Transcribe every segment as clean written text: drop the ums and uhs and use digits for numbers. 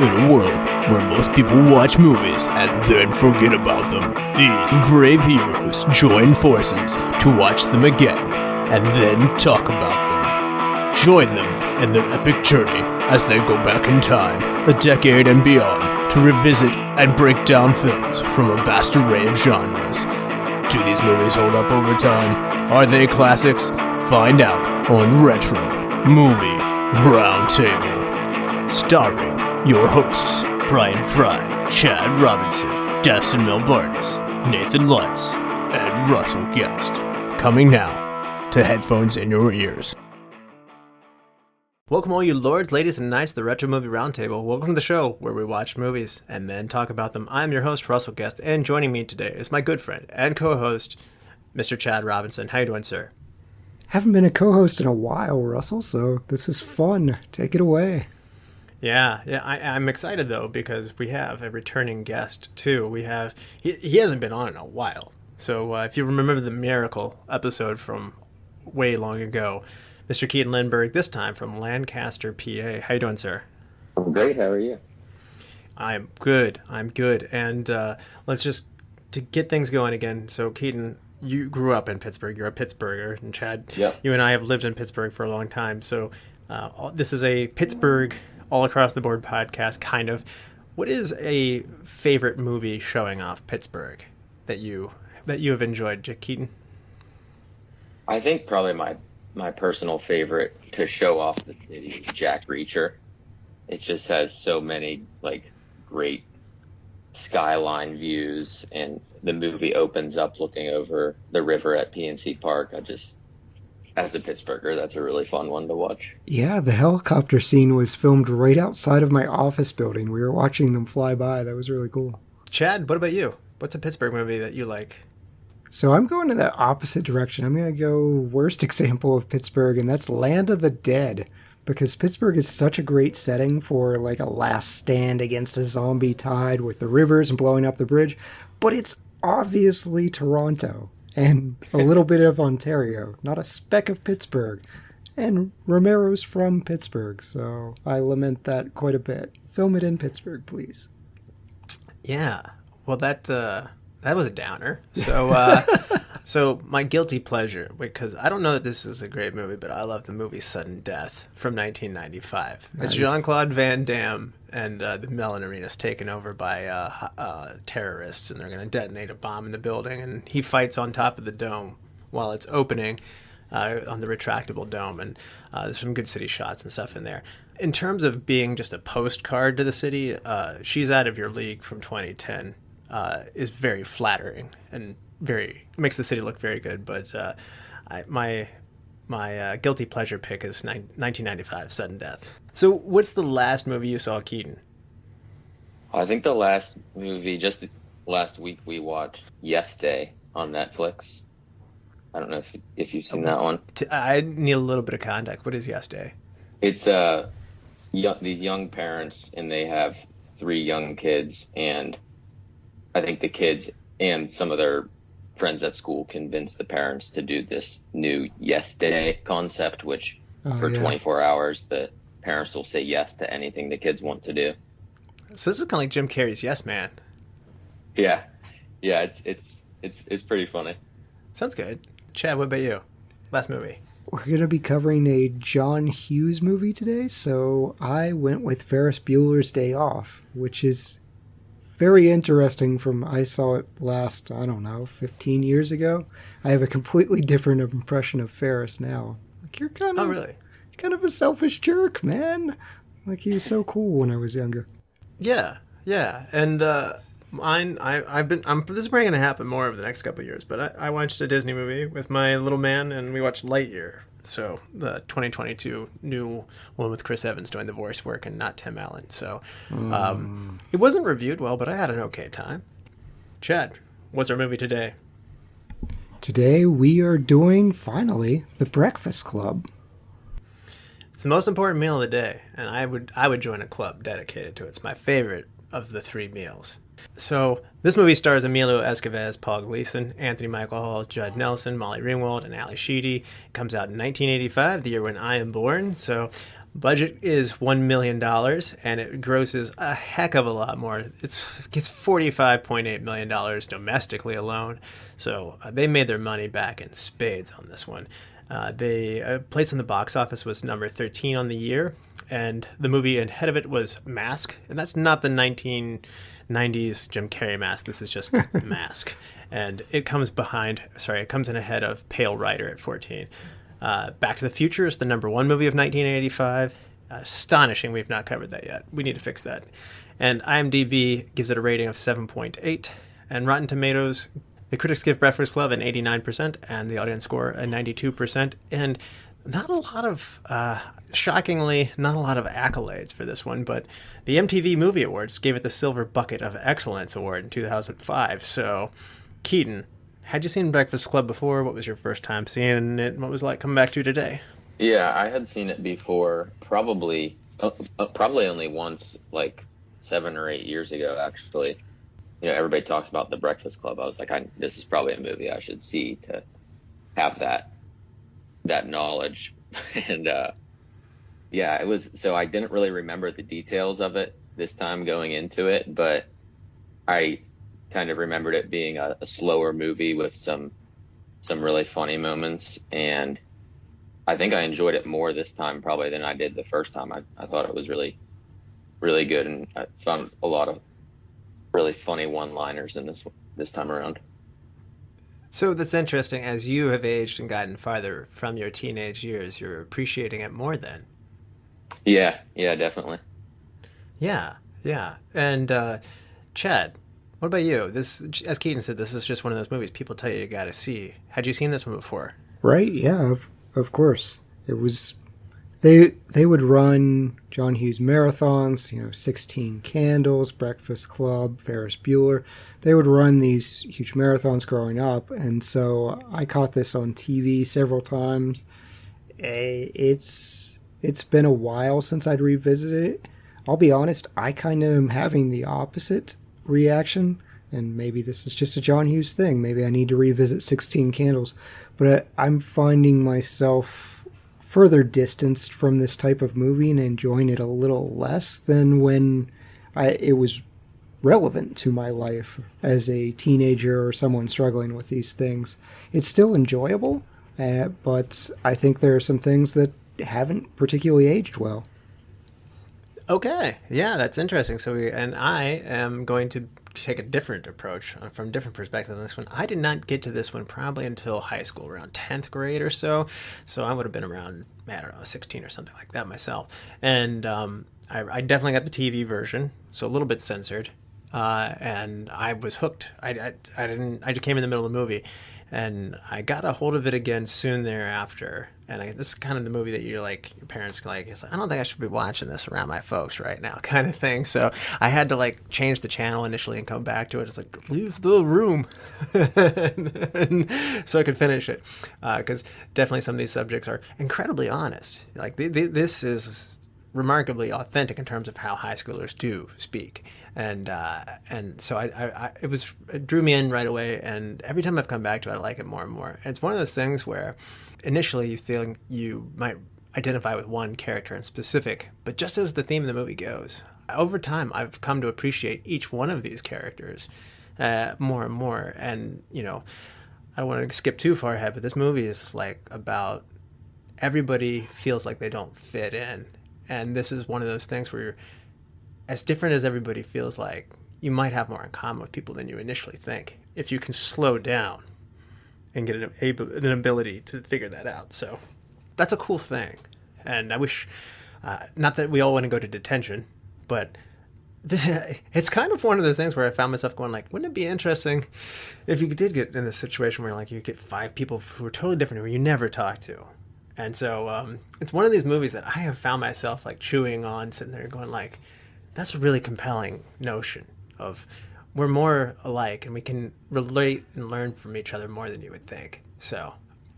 In a world where most people watch movies and then forget about them, these brave heroes join forces to watch them again and then talk about them. Join them in their epic journey as they go back in time, a decade and beyond, to revisit and break down films from a vast array of genres. Do these movies hold up over time? Are they classics? Find out on Retro Movie Roundtable. Starring your hosts, Brian Fry, Chad Robinson, Dustin Melbardis, Nathan Lutz, and Russell Guest. Coming now to headphones in your ears. Welcome all you lords, ladies, and knights to the Retro Movie Roundtable. Welcome to the show where we watch movies and then talk about them. I'm your host, Russell Guest, and joining me today is my good friend and co-host, Mr. Chad Robinson. How you doing, sir? Haven't been a co-host in a while, Russell, so this is fun. Take it away. Yeah, I'm excited, though, because we have a returning guest, too. He hasn't been on in a while. So if you remember the Miracle episode from way long ago, Mr. Keaton Lindberg, this time from Lancaster, PA. How you doing, sir? I'm great. How are you? I'm good. And let's just, to get things going again, so Keaton, you grew up in Pittsburgh. You're a Pittsburgher. And Chad, Yep. You and I have lived in Pittsburgh for a long time. So this is a Pittsburgh all-across-the-board podcast, kind of. What is a favorite movie showing off Pittsburgh that you have enjoyed, Jack Keaton? I think probably my personal favorite to show off the city is Jack Reacher. It just has so many great skyline views, and the movie opens up looking over the river at PNC Park. As a Pittsburgher, that's a really fun one to watch. Yeah, the helicopter scene was filmed right outside of my office building. We were watching them fly by. That was really cool. Chad, what about you? What's a Pittsburgh movie that you like? So I'm going to the opposite direction. I'm going to go worst example of Pittsburgh, and that's Land of the Dead. Because Pittsburgh is such a great setting for a last stand against a zombie tide with the rivers and blowing up the bridge. But it's obviously Toronto. And a little bit of Ontario, not a speck of Pittsburgh. And Romero's from Pittsburgh, so I lament that quite a bit. Film it in Pittsburgh, please. Yeah, well, that was a downer. So, so my guilty pleasure, because I don't know that this is a great movie, but I love the movie Sudden Death from 1995. Nice. It's Jean-Claude Van Damme and the Mellon Arena's taken over by terrorists, and they're going to detonate a bomb in the building, and he fights on top of the dome while it's opening on the retractable dome, and there's some good city shots and stuff in there. In terms of being just a postcard to the city, She's Out of Your League from 2010 is very flattering and makes the city look very good, but my guilty pleasure pick is 1995, Sudden Death. So what's the last movie you saw, Keaton? I think the last movie, just last week, we watched Yes Day on Netflix. I don't know if you've seen that one. I need a little bit of context. What is Yes Day? It's these young parents, and they have 3 young kids, and I think the kids and some of their friends at school convinced the parents to do this new Yes Day concept, which for 24 hours the parents will say yes to anything the kids want to do. So this is kind of like Jim Carrey's Yes Man. Yeah, it's pretty funny. Sounds good. Chad, what about you? Last movie. We're going to be covering a John Hughes movie today, so I went with Ferris Bueller's Day Off, which is very interesting. I saw it last, 15 years ago. I have a completely different impression of Ferris now. You're kind of a selfish jerk, man. He was so cool when I was younger. Yeah, and mine, this is probably going to happen more over the next couple of years, but I watched a Disney movie with my little man, and we watched Lightyear. So the 2022 new one with Chris Evans doing the voice work and not Tim Allen. So it wasn't reviewed well, but I had an okay time. Chad, what's our movie today? Today we are doing, finally, The Breakfast Club. It's the most important meal of the day, and I would join a club dedicated to it. It's my favorite of the 3 meals. So this movie stars Emilio Estevez, Paul Gleason, Anthony Michael Hall, Judd Nelson, Molly Ringwald, and Ali Sheedy. It comes out in 1985, the year when I am born. So Budget is $1 million, and it grosses a heck of a lot more. It gets $45.8 million domestically alone. So they made their money back in spades on this one. They place in the box office was number 13 on the year, and the movie ahead of it was Mask, and that's not the 1990s Jim Carrey Mask. This is just Mask, and it comes in ahead of Pale Rider at 14. Back to the Future is the number 1 movie of 1985. Astonishing, we've not covered that yet. We need to fix that. And IMDb gives it a rating of 7.8, and Rotten Tomatoes, the critics give Breakfast Club an 89%, and the audience score a 92%. And not a lot of, shockingly, not a lot of accolades for this one, but the MTV Movie Awards gave it the Silver Bucket of Excellence Award in 2005. So, Keaton, had you seen Breakfast Club before? What was your first time seeing it? What was it like coming back to today? Yeah, I had seen it before, probably only once, like 7 or 8 years ago, actually. You know, everybody talks about The Breakfast Club. I was like, this is probably a movie I should see to have that knowledge. And yeah, it was. So I didn't really remember the details of it this time going into it, but I kind of remembered it being a slower movie with some really funny moments, and I think I enjoyed it more this time probably than I did the first time. I thought it was really, really good, and I found a lot of really funny one-liners in this time around. So that's interesting. As you have aged and gotten farther from your teenage years, you're appreciating it more then. Yeah, definitely. Yeah. And Chad, what about you? This, as Keaton said, this is just one of those movies people tell you got to see. Had you seen this one before? Right, yeah, of course. It was... They would run John Hughes marathons, 16 Candles, Breakfast Club, Ferris Bueller. They would run these huge marathons growing up, and so I caught this on TV several times. It's been a while since I'd revisited it. I'll be honest, I kind of am having the opposite reaction, and maybe this is just a John Hughes thing. Maybe I need to revisit 16 Candles, but I'm finding myself further distanced from this type of movie and enjoying it a little less than when it was relevant to my life as a teenager or someone struggling with these things. It's still enjoyable, but I think there are some things that haven't particularly aged well. Okay, yeah, that's interesting. I am going to take a different approach from a different perspective on this one. I did not get to this one probably until high school, around 10th grade or so. So I would have been around, 16 or something like that myself. And I definitely got the TV version, so a little bit censored. And I was hooked. I came in the middle of the movie, and I got a hold of it again soon thereafter. And this is kind of the movie that your parents it's like, I don't think I should be watching this around my folks right now, kind of thing. So I had to change the channel initially and come back to it. It's like, leave the room, and so I could finish it, because definitely some of these subjects are incredibly honest. This is remarkably authentic in terms of how high schoolers do speak. And so it drew me in right away, and every time I've come back to it, I like it more and more. And it's one of those things where initially you feel you might identify with one character in specific, but just as the theme of the movie goes, over time I've come to appreciate each one of these characters more and more. And I don't want to skip too far ahead, but this movie is about everybody feels like they don't fit in. And this is one of those things where as different as everybody feels like, you might have more in common with people than you initially think, if you can slow down and get an ability to figure that out. So that's a cool thing. And I wish, not that we all want to go to detention, but it's kind of one of those things where I found myself going wouldn't it be interesting if you did get in this situation where you get 5 people who are totally different, who you never talk to. And so it's one of these movies that I have found myself chewing on, sitting there going that's a really compelling notion of we're more alike and we can relate and learn from each other more than you would think. So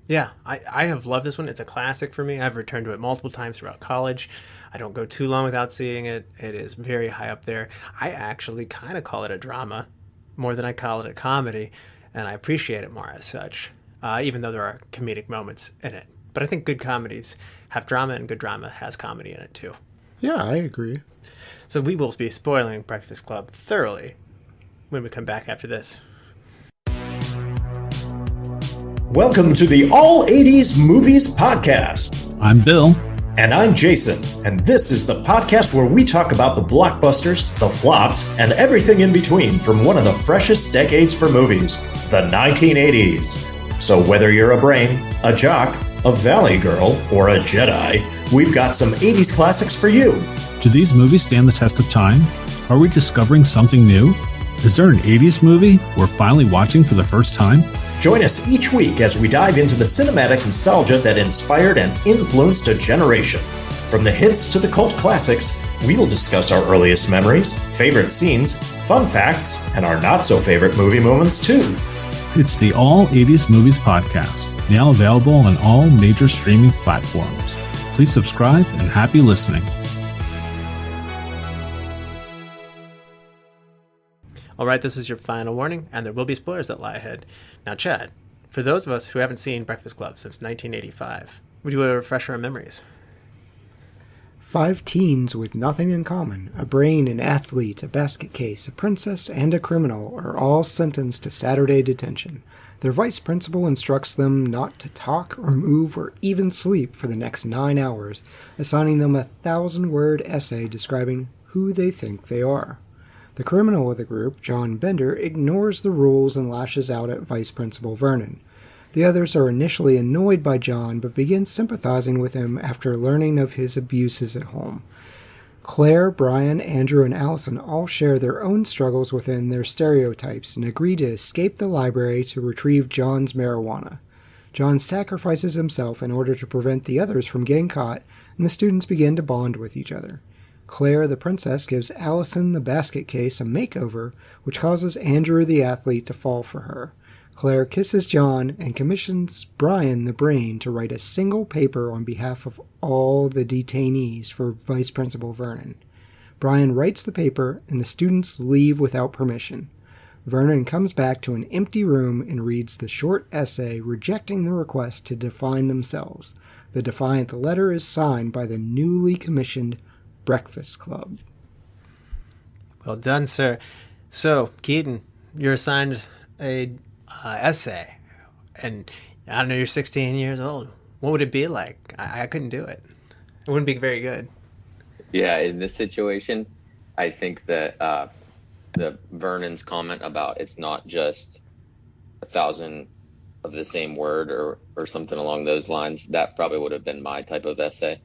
yeah, I have loved this one. It's a classic for me. I've returned to it multiple times throughout college. I don't go too long without seeing it. It is very high up there. I actually kind of call it a drama more than I call it a comedy, and I appreciate it more as such, even though there are comedic moments in it. But I think good comedies have drama, and good drama has comedy in it too. Yeah, I agree. So we will be spoiling Breakfast Club thoroughly when we come back after this. Welcome to the All 80s Movies Podcast. I'm Bill. And I'm Jason. And this is the podcast where we talk about the blockbusters, the flops, and everything in between from one of the freshest decades for movies, the 1980s. So whether you're a brain, a jock, a valley girl, or a Jedi, we've got some 80s classics for you. Do these movies stand the test of time? Are we discovering something new? Is there an 80s movie we're finally watching for the first time? Join us each week as we dive into the cinematic nostalgia that inspired and influenced a generation. From the hits to the cult classics, we'll discuss our earliest memories, favorite scenes, fun facts, and our not-so-favorite movie moments, too. It's the All 80s Movies Podcast, now available on all major streaming platforms. Please subscribe and happy listening. All right, this is your final warning, and there will be spoilers that lie ahead. Now, Chad, for those of us who haven't seen Breakfast Club since 1985, would you refresh our memories? 5 teens with nothing in common, a brain, an athlete, a basket case, a princess, and a criminal are all sentenced to Saturday detention. Their vice principal instructs them not to talk or move or even sleep for the next 9 hours, assigning them a 1,000-word essay describing who they think they are. The criminal of the group, John Bender, ignores the rules and lashes out at Vice Principal Vernon. The others are initially annoyed by John, but begin sympathizing with him after learning of his abuses at home. Claire, Brian, Andrew, and Allison all share their own struggles within their stereotypes and agree to escape the library to retrieve John's marijuana. John sacrifices himself in order to prevent the others from getting caught, and the students begin to bond with each other. Claire, the princess, gives Allison, the basket case, a makeover, which causes Andrew, the athlete, to fall for her. Claire kisses John and commissions Brian, the brain, to write a single paper on behalf of all the detainees for Vice Principal Vernon. Brian writes the paper, and the students leave without permission. Vernon comes back to an empty room and reads the short essay rejecting the request to define themselves. The defiant letter is signed by the newly commissioned Breakfast Club. Well done, sir. So, Keaton, you're assigned a essay, and I don't know, you're 16 years old. What would it be like? I couldn't do it. It wouldn't be very good. Yeah, in this situation, I think that the Vernon's comment about it's not just 1,000 of the same word or something along those lines, that probably would have been my type of essay.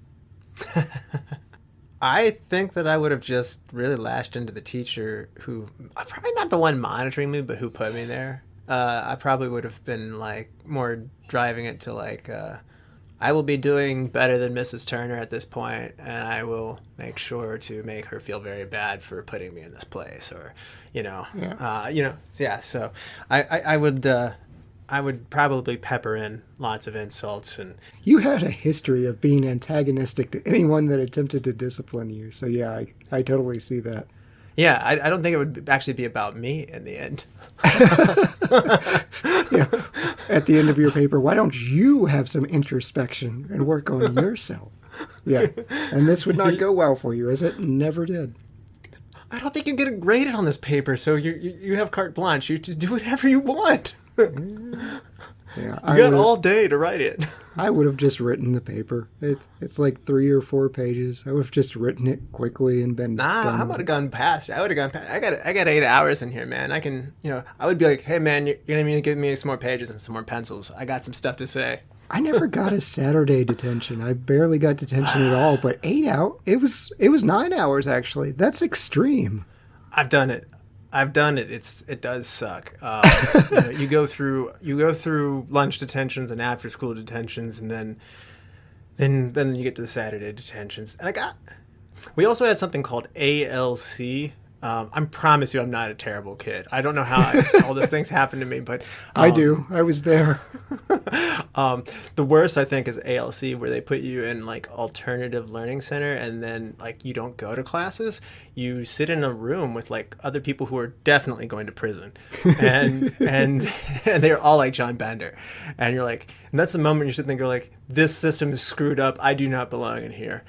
I think that I would have just really lashed into the teacher who, probably not the one monitoring me, but who put me there. I probably would have been like more driving it to like, I will be doing better than Mrs. Turner at this point, and I will make sure to make her feel very bad for putting me in this place, or, So I would probably pepper in lots of insults. And You had a history of being antagonistic to anyone that attempted to discipline you, so yeah, I totally see that. Yeah, I don't think it would actually be about me in the end. Yeah. At the end of your paper, why don't you have some introspection and work on yourself? Yeah, and this would not go well for you, as it never did. I don't think you get it graded on this paper, so you have carte blanche. You do whatever you want. Yeah, You got all day to write it. I would have just written the paper. It's like 3 or 4 pages. I would have just written it quickly and been done. I would have gone past. I would have gone past. I got 8 hours in here, man. I can, I would be like, hey, man, you're gonna need to give me some more pages and some more pencils. I got some stuff to say. I never got a Saturday detention. I barely got detention at all. But 8 hours. It was 9 hours actually. That's extreme. I've done it. It does suck. You go through lunch detentions and after school detentions, and then you get to the Saturday detentions. And we also had something called ALC, I promise you I'm not a terrible kid. I don't know how all these things happen to me, but I do. I was there. the worst I think is ALC, where they put you in like alternative learning center, and then like you don't go to classes. You sit in a room with like other people who are definitely going to prison, and they're all like John Bender, and you're like, and that's the moment you're sitting there go like, this system is screwed up. I do not belong in here.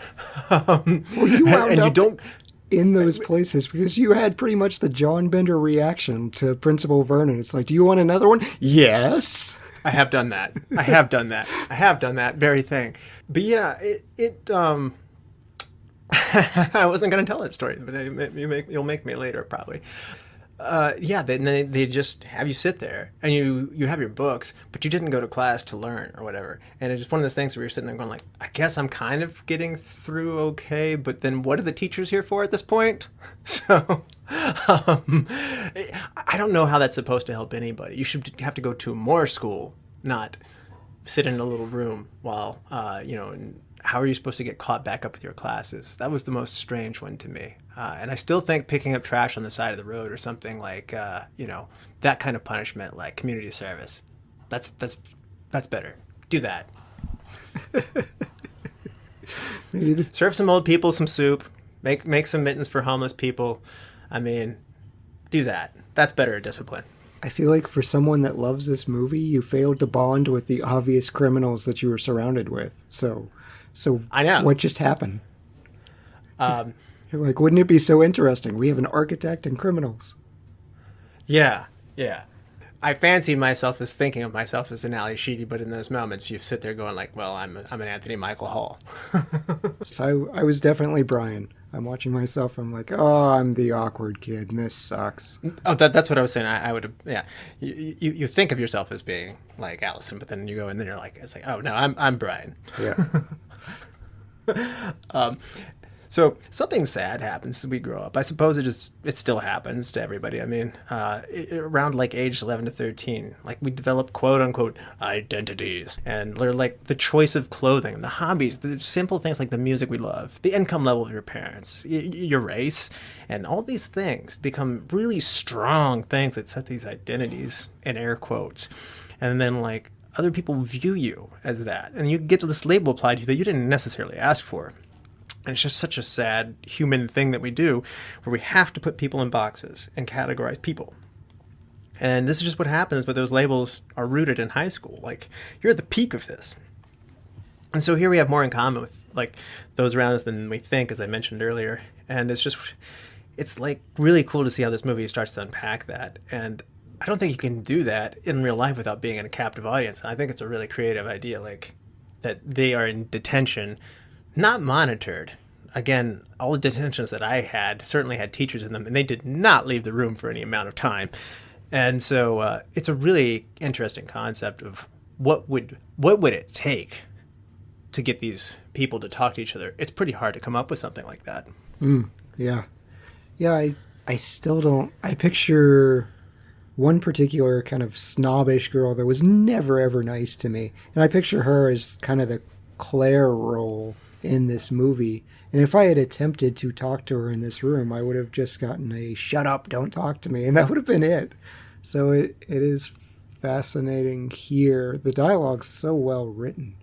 You don't in those places because you had pretty much the John Bender reaction to Principal Vernon. It's like, do you want another one? Yes. I have done that. I have done that very thing. But yeah, I wasn't going to tell that story, but you'll make me later probably. They just have you sit there and you have your books, but you didn't go to class to learn or whatever. And it's just one of those things where you're sitting there going like, I guess I'm kind of getting through okay, but then what are the teachers here for at this point? So I don't know how that's supposed to help anybody. You should have to go to more school, not sit in a little room while, and how are you supposed to get caught back up with your classes? That was the most strange one to me. And I still think picking up trash on the side of the road or something like, that kind of punishment, like community service, that's better. Do that. Serve some old people some soup. Make some mittens for homeless people. I mean, do that. That's better discipline. I feel like for someone that loves this movie, you failed to bond with the obvious criminals that you were surrounded with. So I know. What just happened? You're like, wouldn't it be so interesting? We have an architect and criminals. Yeah. I fancied myself as thinking of myself as an Ali Sheedy, but in those moments you sit there going like, well, I'm an Anthony Michael Hall. So I was definitely Brian. I'm watching myself. I'm like, oh, I'm the awkward kid, and this sucks. Oh, that's what I was saying. I would have, yeah. You think of yourself as being like Allison, but then you go and then you're like, it's like, oh no, I'm Brian. Yeah. So something sad happens as we grow up. I suppose it still happens to everybody. I mean, around like age 11 to 13, like we develop quote unquote identities, and they're like the choice of clothing, the hobbies, the simple things like the music we love, the income level of your parents, your race, and all these things become really strong things that set these identities in air quotes. And then like other people view you as that, and you get this label applied to you that you didn't necessarily ask for. And it's just such a sad human thing that we do, where we have to put people in boxes and categorize people. And this is just what happens, but those labels are rooted in high school. Like, you're at the peak of this. And so here we have more in common with like those around us than we think, as I mentioned earlier. And it's like really cool to see how this movie starts to unpack that. And I don't think you can do that in real life without being in a captive audience. I think it's a really creative idea, like that they are in detention, not monitored. Again, all the detentions that I had certainly had teachers in them, and they did not leave the room for any amount of time. And so it's a really interesting concept of what would it take to get these people to talk to each other. It's pretty hard to come up with something like that. Yeah. I still don't. I picture one particular kind of snobbish girl that was never ever nice to me, and I picture her as kind of the Claire role in this movie. And if I had attempted to talk to her in this room, I would have just gotten a shut up, don't talk to me, and that would have been it. So it is fascinating here. The dialogue's so well written.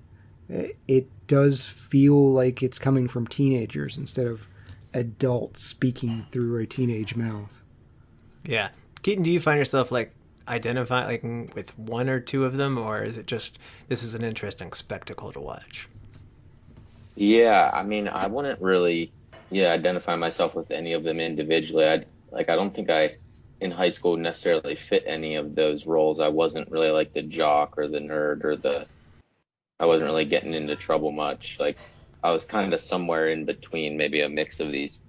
It does feel like it's coming from teenagers instead of adults speaking through a teenage mouth. Yeah. Keaton, do you find yourself like identifying with one or two of them, or is it just this is an interesting spectacle to watch? Yeah, I mean, I wouldn't really, identify myself with any of them individually. I don't think I, in high school, necessarily fit any of those roles. I wasn't really like the jock or the nerd I wasn't really getting into trouble much. Like, I was kind of somewhere in between, maybe a mix of these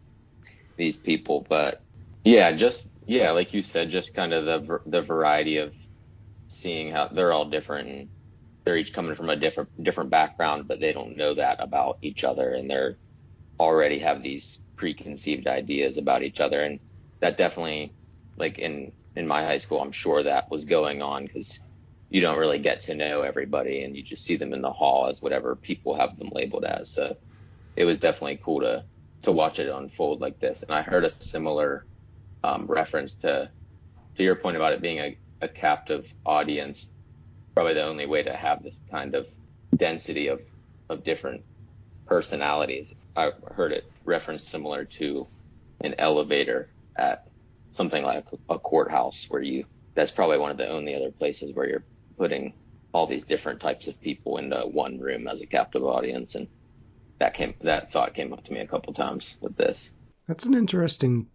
people. But like you said, just kind of the variety of seeing how they're all different. And they're each coming from a different background, but they don't know that about each other, and they're already have these preconceived ideas about each other. And that definitely, like in my high school, I'm sure that was going on, because you don't really get to know everybody, and you just see them in the hall as whatever people have them labeled as. So it was definitely cool to watch it unfold like this. And I heard a similar reference to your point about it being a captive audience. Probably the only way to have this kind of density of different personalities. I heard it referenced similar to an elevator at something like a courthouse, where that's probably one of the only other places where you're putting all these different types of people into one room as a captive audience. And that thought came up to me a couple times with this. That's an interesting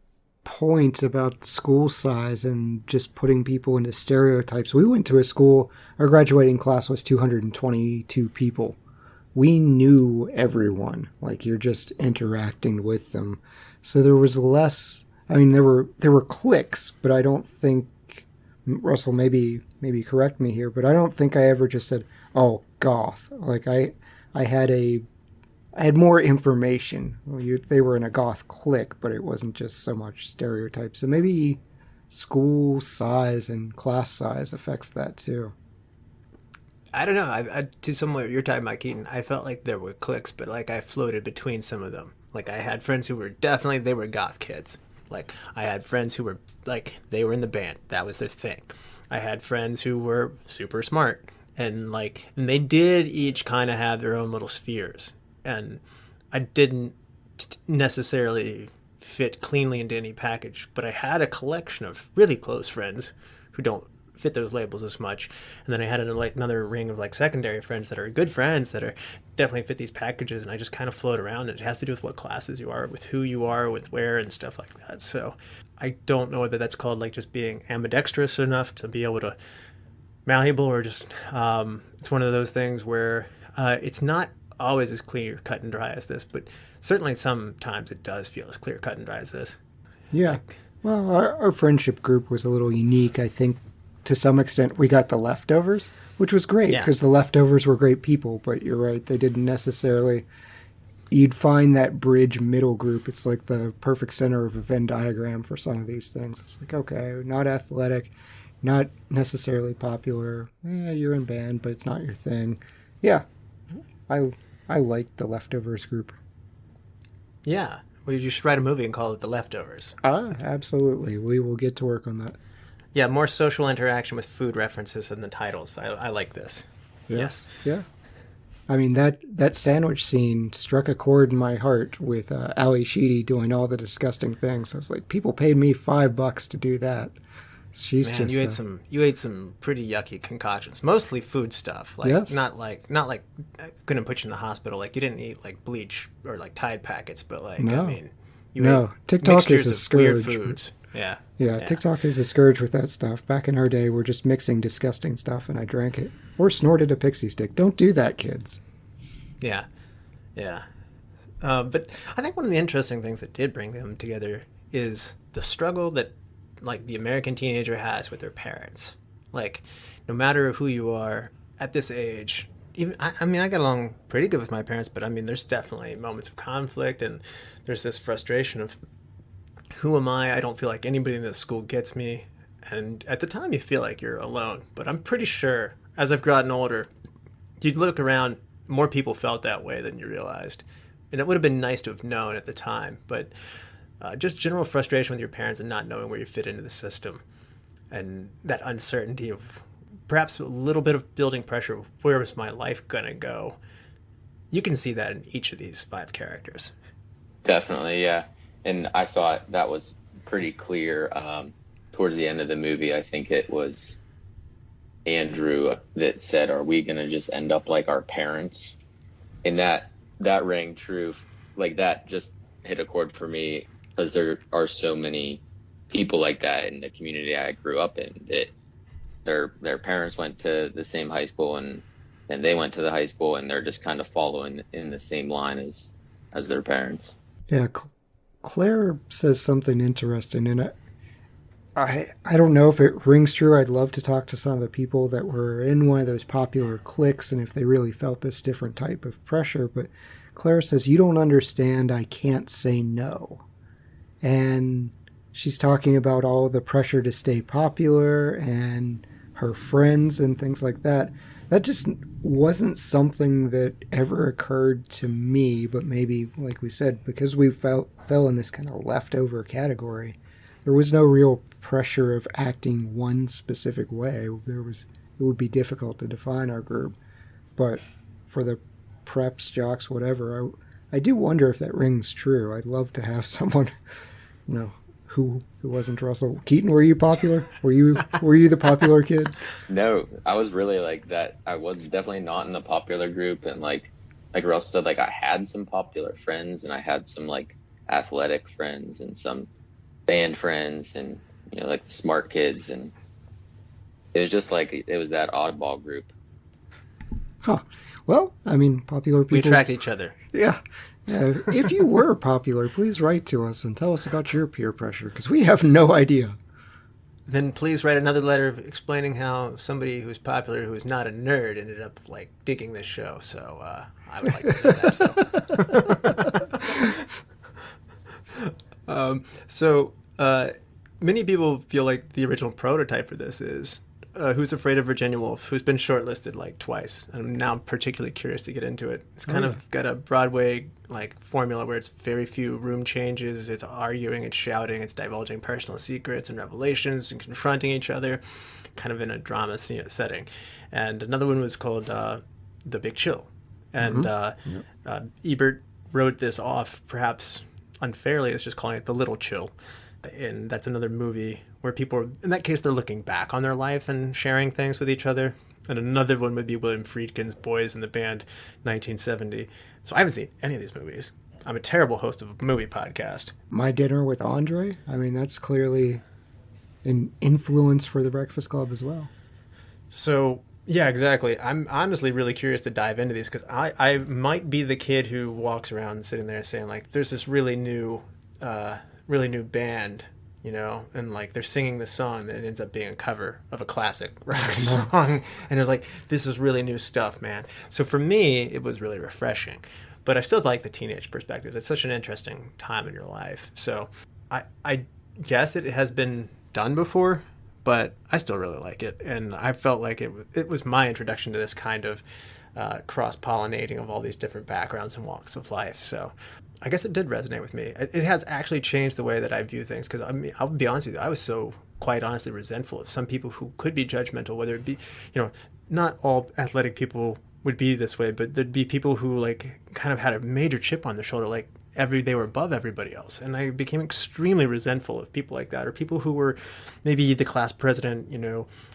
point about school size and just putting people into stereotypes. We went to a school, our graduating class was 222 people. We knew everyone, like you're just interacting with them. So there was less, I mean, there were cliques, but I don't think, Russell, maybe correct me here, but I don't think I ever just said, oh, goth. Like I had more information. They were in a goth clique, but it wasn't just so much stereotypes. So maybe school size and class size affects that too. I don't know. I to some of what you're talking about, Keaton, I felt like there were cliques, but like I floated between some of them. Like I had friends who were they were goth kids. Like I had friends who were like, they were in the band. That was their thing. I had friends who were super smart and they did each kind of have their own little spheres. And I didn't necessarily fit cleanly into any package, but I had a collection of really close friends who don't fit those labels as much. And then I had another ring of secondary friends that are good friends that are definitely fit these packages, and I just kind of float around. And it has to do with what classes you are, with who you are, with where and stuff like that. So I don't know whether that's called just being ambidextrous enough to be able to malleable, or just it's one of those things where it's not always as clear cut and dry as this, but certainly sometimes it does feel as clear cut and dry as this. Yeah. Well, our friendship group was a little unique. I think to some extent we got the leftovers, which was great because the leftovers were great people, but you're right, they didn't necessarily, you'd find that bridge middle group. It's like the perfect center of a Venn diagram for some of these things. It's like, okay, not athletic, not necessarily popular. You're in band, but it's not your thing. Yeah. I like the leftovers group. Yeah. Well, you should write a movie and call it The Leftovers. Absolutely. We will get to work on that. Yeah, more social interaction with food references in the titles. I like this. Yeah. Yes. Yeah. I mean, that sandwich scene struck a chord in my heart with Ali Sheedy doing all the disgusting things. I was like, people paid me $5 to do that. She's Man, just you ate some pretty yucky concoctions, mostly food stuff. Yes. Not like gonna put you in the hospital. You didn't eat bleach or Tide packets, but no. I mean, you ate TikTok is a of scourge. weird foods. Yeah. TikTok is a scourge with that stuff. Back in our day, we're just mixing disgusting stuff, and I drank it or snorted a pixie stick. Don't do that, kids. Yeah. But I think one of the interesting things that did bring them together is the struggle that the American teenager has with their parents. No matter who you are at this age, even I mean, I got along pretty good with my parents, but I mean, there's definitely moments of conflict, and there's this frustration of, who am I? I don't feel like anybody in this school gets me. And at the time, you feel like you're alone. But I'm pretty sure, as I've gotten older, you'd look around, more people felt that way than you realized. And it would have been nice to have known at the time, but just general frustration with your parents and not knowing where you fit into the system, and that uncertainty of perhaps a little bit of building pressure of where is my life going to go. You can see that in each of these 5 characters. Definitely, yeah. And I thought that was pretty clear towards the end of the movie. I think it was Andrew that said, are we going to just end up like our parents? And that rang true. That just hit a chord for me, because there are so many people like that in the community I grew up in, that their parents went to the same high school, and they went to the high school, and they're just kind of following in the same line as their parents. Yeah, Claire says something interesting, and I don't know if it rings true. I'd love to talk to some of the people that were in one of those popular cliques and if they really felt this different type of pressure, but Claire says, you don't understand, I can't say no. And she's talking about all the pressure to stay popular and her friends and things like that. That just wasn't something that ever occurred to me, but maybe, like we said, because we fell in this kind of leftover category, there was no real pressure of acting one specific way. It would be difficult to define our group, but for the preps, jocks, whatever, I do wonder if that rings true. I'd love to have someone, who wasn't Russell. Keaton, were you popular? Were you the popular kid? No, I was really like that. I was definitely not in the popular group, and like Russell said, like I had some popular friends, and I had some like athletic friends, and some band friends, and like the smart kids, and it was just like it was that oddball group. Huh. Well, I mean, popular people. We attract each other. Yeah. If you were popular, please write to us and tell us about your peer pressure, because we have no idea. Then please write another letter explaining how somebody who's popular who is not a nerd ended up like digging this show. So I would like to know that. Many people feel like the original prototype for this is Who's Afraid of Virginia Woolf, who's been shortlisted like twice. And now I'm particularly curious to get into it. It's kind of got a Broadway like formula where it's very few room changes. It's arguing, it's shouting, it's divulging personal secrets and revelations and confronting each other, kind of in a drama setting. And another one was called The Big Chill. And Ebert wrote this off, perhaps unfairly, as just calling it The Little Chill. And that's another movie where people, in that case, they're looking back on their life and sharing things with each other. And another one would be William Friedkin's Boys in the Band, 1970. So I haven't seen any of these movies. I'm a terrible host of a movie podcast. My Dinner with Andre? I mean, that's clearly an influence for The Breakfast Club as well. So, yeah, exactly. I'm honestly really curious to dive into these because I might be the kid who walks around sitting there saying, like, there's this really new band, and like they're singing this song that ends up being a cover of a classic rock song, and it's like, this is really new stuff, man. So for me, it was really refreshing, but I still like the teenage perspective. It's such an interesting time in your life. So I guess it has been done before, but I still really like it, and I felt like it was my introduction to this kind of cross-pollinating of all these different backgrounds and walks of life. So I guess it did resonate with me. It has actually changed the way that I view things, because I mean, I'll be honest with you, I was so quite honestly resentful of some people who could be judgmental, whether it be, not all athletic people would be this way, but there'd be people who like kind of had a major chip on their shoulder, like they were above everybody else. And I became extremely resentful of people like that, or people who were maybe the class president,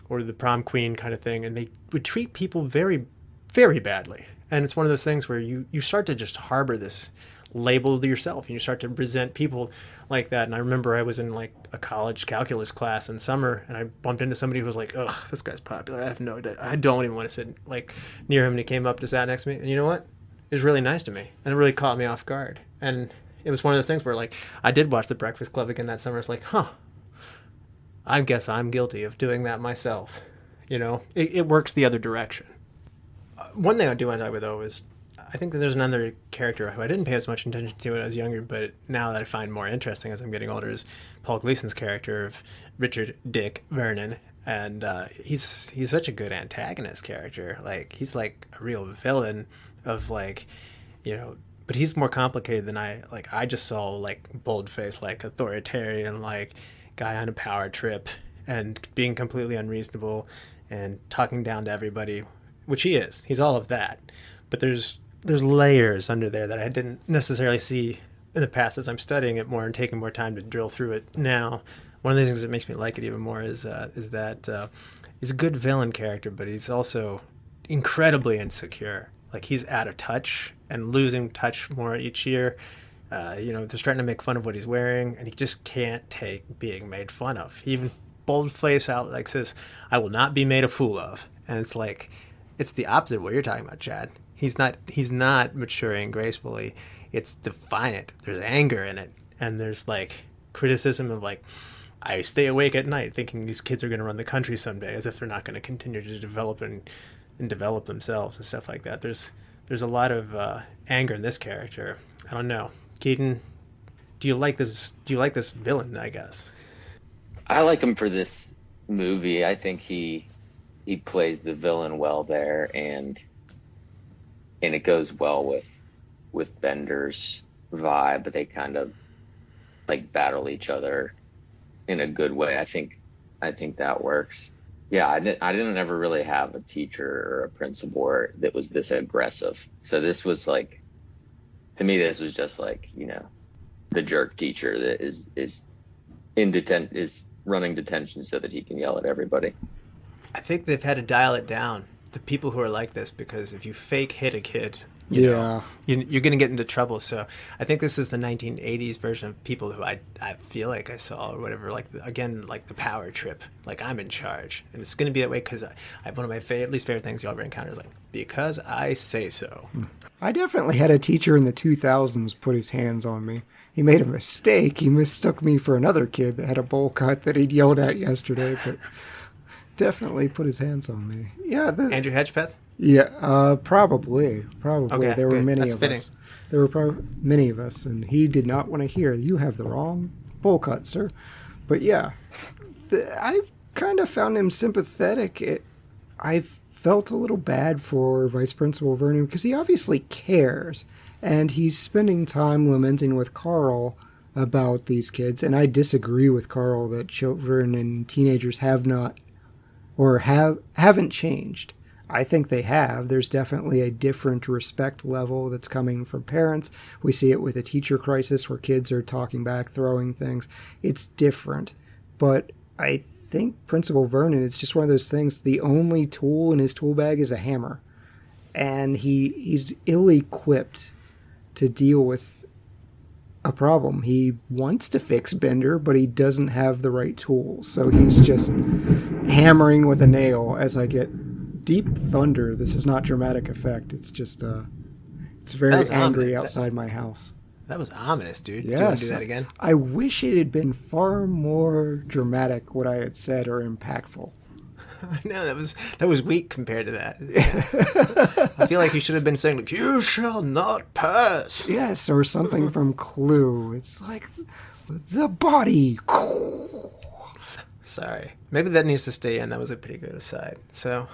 or the prom queen kind of thing. And they would treat people very, very badly. And it's one of those things where you start to just harbor this label to yourself, and you start to resent people like that. And I remember I was in like a college calculus class in summer, and I bumped into somebody who was like, ugh, this guy's popular. I have no idea. I don't even want to sit like near him. And he came up to sat next to me, and you know what? It was really nice to me, and it really caught me off guard. And it was one of those things where like I did watch The Breakfast Club again that summer. It's like, I guess I'm guilty of doing that myself. It works the other direction. One thing I do want to talk about though is, I think that there's another character who I didn't pay as much attention to when I was younger, but now that I find more interesting as I'm getting older, is Paul Gleason's character of Richard Dick Vernon. And he's such a good antagonist character. Like, he's like a real villain of like, but he's more complicated than I just saw like bold-faced, like authoritarian, like guy on a power trip and being completely unreasonable and talking down to everybody, which he is. He's all of that. But there's layers under there that I didn't necessarily see in the past as I'm studying it more and taking more time to drill through it now. One of the things that makes me like it even more is that he's a good villain character, but he's also incredibly insecure. Like, he's out of touch and losing touch more each year. They're starting to make fun of what he's wearing, and he just can't take being made fun of. He even bold-faced out like says, "I will not be made a fool of." And it's like, it's the opposite of what you're talking about, Chad. He's not maturing gracefully. It's defiant. There's anger in it. And there's like criticism of like, I stay awake at night thinking these kids are going to run the country someday, as if they're not going to continue to develop and develop themselves and stuff like that. There's a lot of anger in this character. I don't know. Keaton, do you like this villain, I guess? I like him for this movie. I think he plays the villain well there, and it goes well with Bender's vibe. They kind of like battle each other in a good way. I think that works. Yeah, I didn't ever really have a teacher or a principal that was this aggressive. So this was like, to me, this was just like, the jerk teacher that is running detention so that he can yell at everybody. I think they've had to dial it down, the people who are like this, because if you fake hit a kid, you're going to get into trouble. So I think this is the 1980s version of people who I feel like I saw or whatever, like the power trip, like I'm in charge. And it's going to be that way because one of my least favorite things you ever encounter is like, because I say so. I definitely had a teacher in the 2000s put his hands on me. He made a mistake. He mistook me for another kid that had a bowl cut that he'd yelled at yesterday, but definitely put his hands on me. Yeah. Andrew Hedgepeth? Yeah, probably. Okay, there were good. many That's of fitting. us. There were many of us, and he did not want to hear, "You have the wrong bowl cut, sir." But yeah, I kind of found him sympathetic. I felt a little bad for Vice Principal Vernon because he obviously cares, and he's spending time lamenting with Carl about these kids. And I disagree with Carl that children and teenagers haven't changed. I think they have. There's definitely a different respect level that's coming from parents. We see it with a teacher crisis where kids are talking back, throwing things. It's different. But I think Principal Vernon, it's just one of those things. The only tool in his tool bag is a hammer. And he's ill-equipped to deal with a problem. He wants to fix Bender, but he doesn't have the right tools. So he's just hammering with a nail as I get deep thunder. This is not dramatic effect. It's just it's very angry outside my house. That was ominous, dude. Yes. Do you want to do that again? I wish it had been far more dramatic what I had said or impactful. No, that was weak compared to that. Yeah. I feel like you should have been saying like, "You shall not pass." Yes, or something from Clue. It's like the body. Sorry. Maybe that needs to stay in. That was a pretty good aside. So,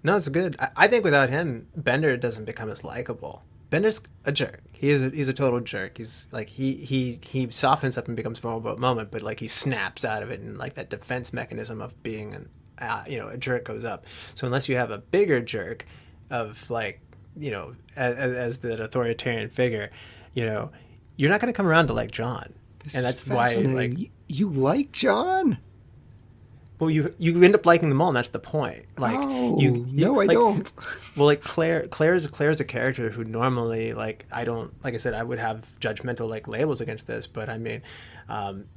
no, it's good. I think without him, Bender doesn't become as likable. Bender's a jerk. He's a total jerk. He's like he softens up and becomes vulnerable at a moment, but like he snaps out of it, and like that defense mechanism of being a jerk goes up. So unless you have a bigger jerk of like as the authoritarian figure, you're not going to come around to like John. And that's why, like, you like John? Well, you end up liking them all, and that's the point. Like, I don't. Well, like Claire's a character who normally, like, I would have judgmental like labels against this, but I mean,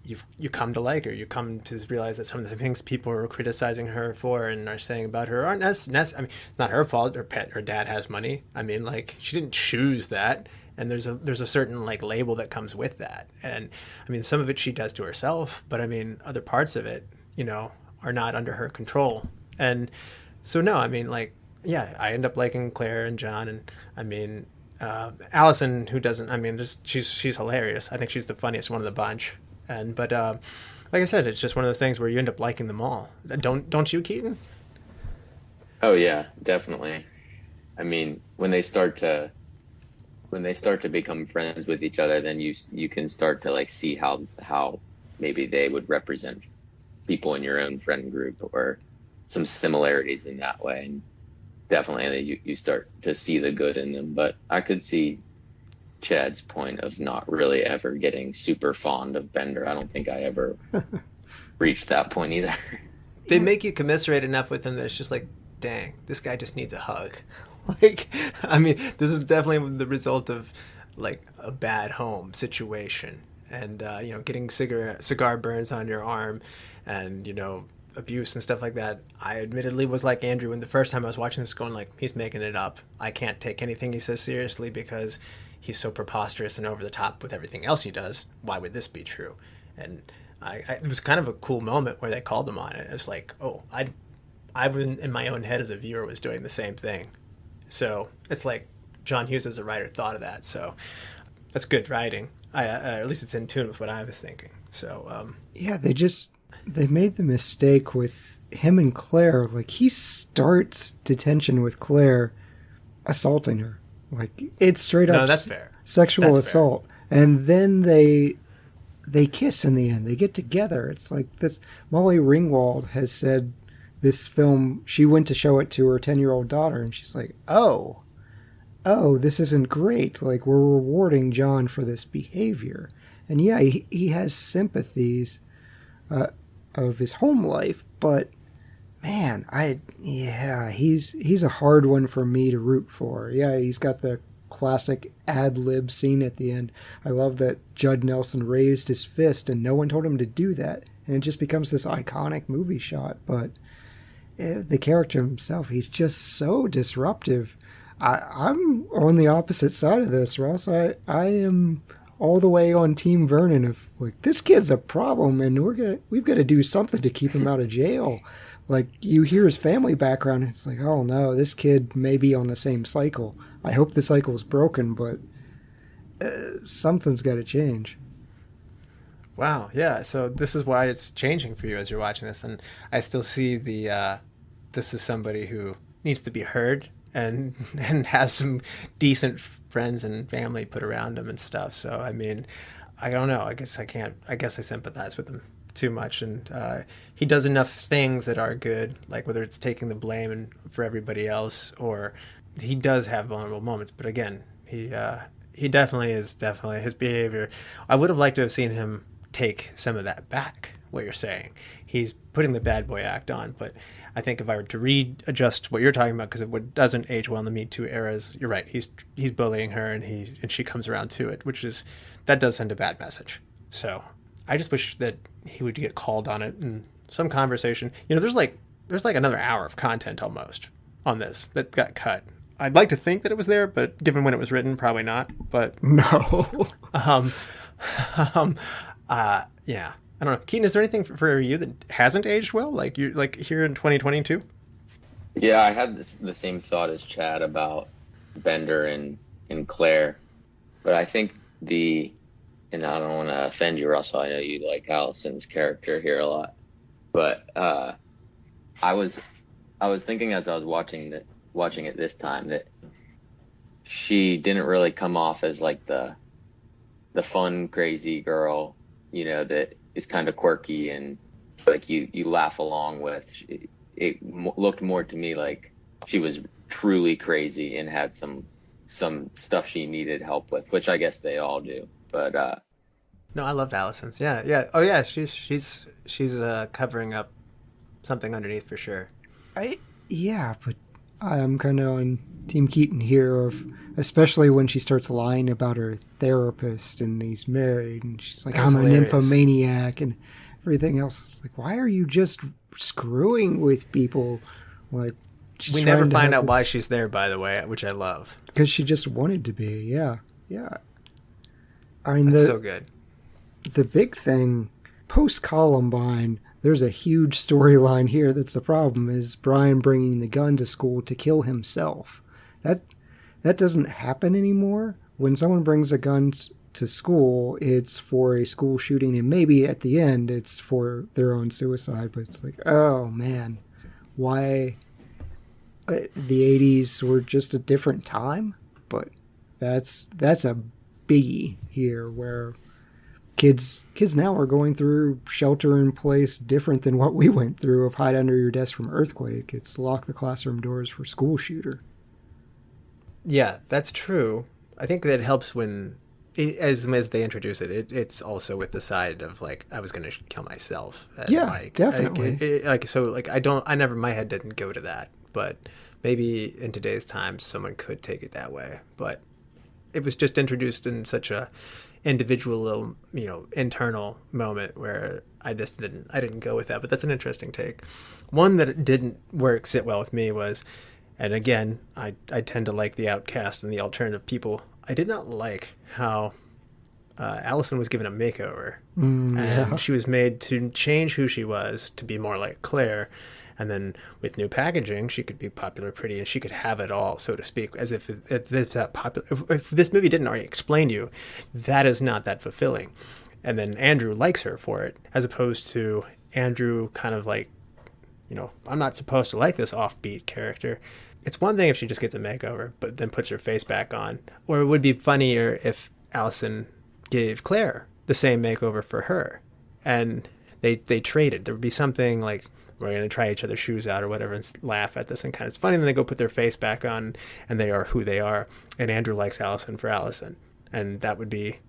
you come to like her. You come to realize that some of the things people are criticizing her for and are saying about her aren't necessary. I mean, it's not her fault. Her dad has money. I mean, like, she didn't choose that. And there's a certain like label that comes with that. And I mean, some of it she does to herself, but I mean, other parts of it, are not under her control. And so, no, I mean, like, yeah, I end up liking Claire and John. And I mean, Allison, who doesn't, I mean, just she's hilarious. I think she's the funniest one of the bunch. But like I said, it's just one of those things where you end up liking them all. Don't you, Keaton? Oh yeah, definitely. I mean, when they start to become friends with each other, then you can start to like see how maybe they would represent people in your own friend group or some similarities in that way. And definitely you start to see the good in them. But I could see Chad's point of not really ever getting super fond of Bender. I don't think I ever reached that point either. They make you commiserate enough with him that it's just like, dang, this guy just needs a hug. Like, I mean, this is definitely the result of like a bad home situation, and getting cigar burns on your arm, and abuse and stuff like that. I admittedly was like Andrew when the first time I was watching this, going like, he's making it up. I can't take anything he says seriously because he's so preposterous and over the top with everything else he does. Why would this be true? And it was kind of a cool moment where they called him on it. It was like, oh, I in my own head as a viewer was doing the same thing. So it's like John Hughes as a writer thought of that. So that's good writing. At least it's in tune with what I was thinking. So yeah, they made the mistake with him and Claire. Like, he starts detention with Claire assaulting her. Like, it's straight up that's fair. Sexual assault. Fair. And then they they kiss in the end. They get together. It's like this. Molly Ringwald has said this film, she went to show it to her 10-year-old daughter, and she's like, oh, this isn't great. Like, we're rewarding John for this behavior. And yeah, he has sympathies of his home life, but man, he's a hard one for me to root for. Yeah, he's got the classic ad-lib scene at the end. I love that Judd Nelson raised his fist and no one told him to do that, and it just becomes this iconic movie shot. But the character himself, he's just so disruptive. I'm on the opposite side of this, Ross. I am all the way on Team Vernon of like, this kid's a problem and we've got to do something to keep him out of jail. Like, you hear his family background, it's like, oh no, this kid may be on the same cycle. I hope the cycle's broken, but something's got to change. Wow, yeah. So this is why it's changing for you as you're watching this, and I still see this is somebody who needs to be heard and has some decent friends and family put around him and stuff. So I mean, I don't know. I guess I sympathize with him too much, and he does enough things that are good, like whether it's taking the blame for everybody else, or he does have vulnerable moments. But again, he definitely is his behavior. I would have liked to have seen him take some of that back. What you're saying, he's putting the bad boy act on, but I think if I were to readjust what you're talking about, because it doesn't age well in the Me Too eras, you're right. He's bullying her, and she comes around to it, that does send a bad message. So I just wish that he would get called on it in some conversation. You know, there's like another hour of content almost on this that got cut. I'd like to think that it was there, but given when it was written, probably not. But no. Yeah. I don't know. Keaton, is there anything for you that hasn't aged well? Like here in 2022? Yeah, I had the same thought as Chad about Bender and Claire, but I think and I don't want to offend you, Russell. I know you like Allison's character here a lot, but I was thinking as I was watching it this time that she didn't really come off as like the fun, crazy girl, you know, that is kind of quirky and like you laugh along with. It looked more to me like she was truly crazy and had some stuff she needed help with, which I guess they all do. But no, I loved Allison's. Yeah. Oh yeah, she's covering up something underneath for sure. But I'm kind of on Team Keaton here, especially when she starts lying about her therapist and he's married, and she's like, I'm a nymphomaniac and everything else. It's like, why are you just screwing with people? Like, we never find out why she's there, by the way, which I love. Because she just wanted to be, yeah. I mean, that's so good. The big thing, post-Columbine, there's a huge storyline here that's the problem, is Brian bringing the gun to school to kill himself. That doesn't happen anymore. When someone brings a gun to school, it's for a school shooting, and maybe at the end it's for their own suicide, but it's like, oh man, why? The 80s were just a different time, but that's a biggie here, where kids now are going through shelter in place different than what we went through of hide under your desk from earthquake. It's lock the classroom doors for school shooter. Yeah, that's true. I think that helps when, as they introduce it, it's also with the side of like, I was going to kill myself. Yeah, like, definitely. My head didn't go to that, but maybe in today's times someone could take it that way. But it was just introduced in such a individual little, internal moment where I didn't go with that. But that's an interesting take. One that didn't sit well with me was, and again, I tend to like the outcast and the alternative people. I did not like how Allison was given a makeover. And she was made to change who she was to be more like Claire. And then with new packaging, she could be popular, pretty, and she could have it all, so to speak, as if that popular. If this movie didn't already explain to you, that is not that fulfilling. And then Andrew likes her for it, as opposed to Andrew kind of like, I'm not supposed to like this offbeat character. It's one thing if she just gets a makeover, but then puts her face back on. Or it would be funnier if Allison gave Claire the same makeover for her. And they traded. There would be something like, we're going to try each other's shoes out or whatever and laugh at this and kind of, it's funny. Then they go put their face back on and they are who they are. And Andrew likes Allison for Allison. And that would be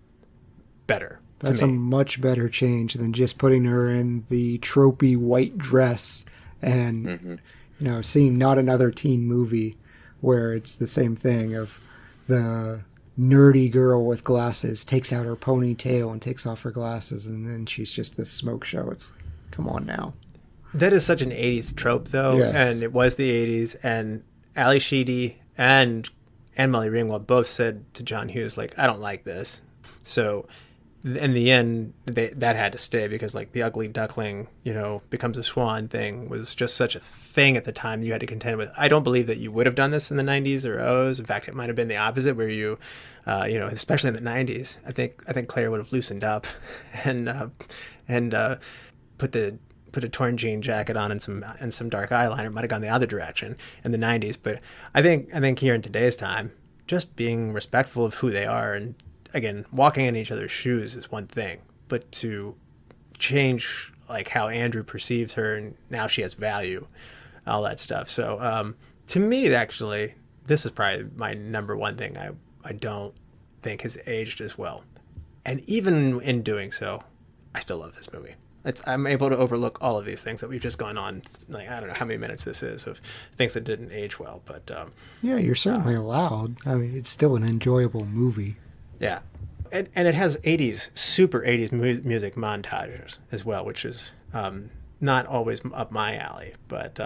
better. That's a much better change than just putting her in the tropey white dress and, seeing Not Another Teen Movie where it's the same thing of the nerdy girl with glasses takes out her ponytail and takes off her glasses and then she's just this smoke show. It's, come on now. That is such an 80s trope, though, yes. And it was the 80s, and Ali Sheedy and Molly Ringwald both said to John Hughes, like, I don't like this. So in the end, that had to stay because, like, the ugly duckling, becomes a swan thing was just such a thing at the time you had to contend with. I don't believe that you would have done this in the 90s or O's. In fact, it might have been the opposite where you, especially in the 90s, I think Claire would have loosened up and put a torn jean jacket on and some dark eyeliner. It might have gone the other direction in the 90s. But I think here in today's time, just being respectful of who they are and, again, walking in each other's shoes is one thing. But to change, like, how Andrew perceives her and now she has value, all that stuff. So to me, actually, this is probably my number one thing I don't think has aged as well. And even in doing so, I still love this movie. I'm able to overlook all of these things that we've just gone on, like, I don't know how many minutes this is of things that didn't age well, but... yeah, you're certainly allowed. I mean, it's still an enjoyable movie. Yeah. And it has super 80s music montages as well, which is not always up my alley, but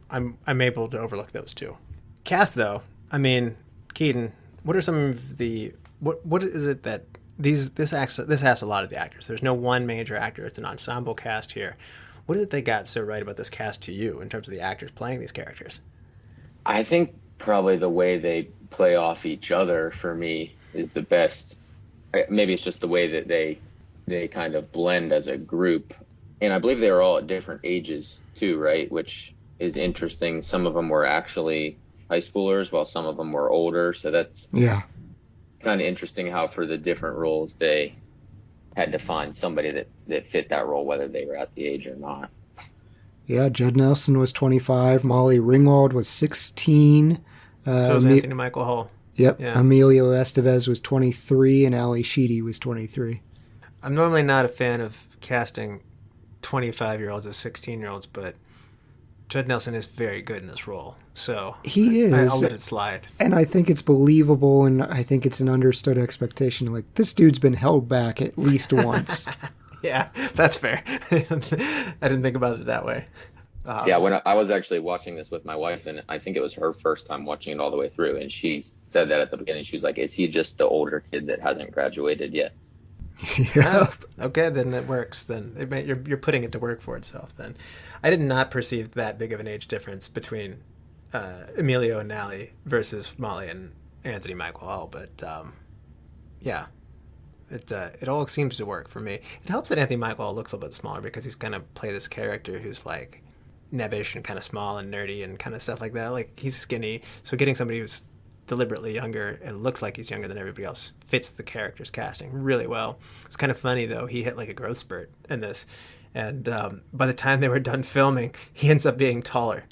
I'm able to overlook those too. Cast, though, I mean, Keaton, what are some of the... What is it that... This asks a lot of the actors. There's no one major actor. It's an ensemble cast here. What is it they got so right about this cast to you in terms of the actors playing these characters? I think probably the way they play off each other for me is the best. Maybe it's just the way that they kind of blend as a group. And I believe they were all at different ages too, right? Which is interesting. Some of them were actually high schoolers while some of them were older. So that's... Yeah. Kind of interesting how for the different roles they had to find somebody that fit that role, whether they were at the age or not. Yeah, Judd Nelson was 25, Molly Ringwald was 16. So was Anthony Michael Hall. Yep, yeah. Emilio Estevez was 23, and Ali Sheedy was 23. I'm normally not a fan of casting 25-year-olds as 16-year-olds, but Judd Nelson is very good in this role, so he is. I'll let it slide. And I think it's believable, and I think it's an understood expectation. Like, this dude's been held back at least once. Yeah, that's fair. I didn't think about it that way. Yeah, when I was actually watching this with my wife, and I think it was her first time watching it all the way through, and she said that at the beginning. She was like, is he just the older kid that hasn't graduated yet? Yeah. Okay, then it works. Then you're putting it to work for itself. Then I did not perceive that big of an age difference between Emilio and Allie versus Molly and Anthony Michael Hall, but yeah, it all seems to work for me. It helps that Anthony Michael Hall looks a little bit smaller because he's gonna play this character who's like nebbish and kind of small and nerdy and kind of stuff like that. Like, he's skinny, so getting somebody who's deliberately younger and looks like he's younger than everybody else fits the character's casting really well. It's kind of funny, though. He hit like a growth spurt in this, and by the time they were done filming, he ends up being taller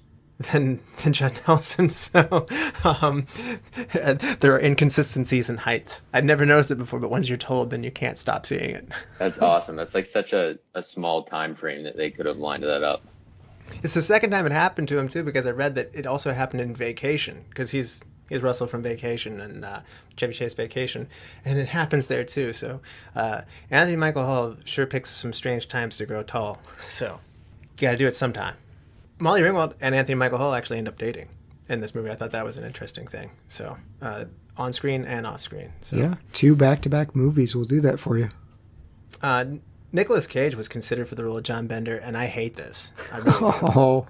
than Judd Nelson. So there are inconsistencies in height. I'd never noticed it before, but once you're told, then you can't stop seeing it. That's awesome. That's like such a small time frame that they could have lined that up. It's the second time it happened to him too, because I read that it also happened in Vacation, because he's Russell from Vacation and Chevy Chase Vacation, and it happens there too. So Anthony Michael Hall sure picks some strange times to grow tall. So you got to do it sometime. Molly Ringwald and Anthony Michael Hall actually end up dating in this movie. I thought that was an interesting thing. So on screen and off screen. So. Yeah, 2 back-to-back movies will do that for you. Nicolas Cage was considered for the role of John Bender, and I hate this. I really do. Oh,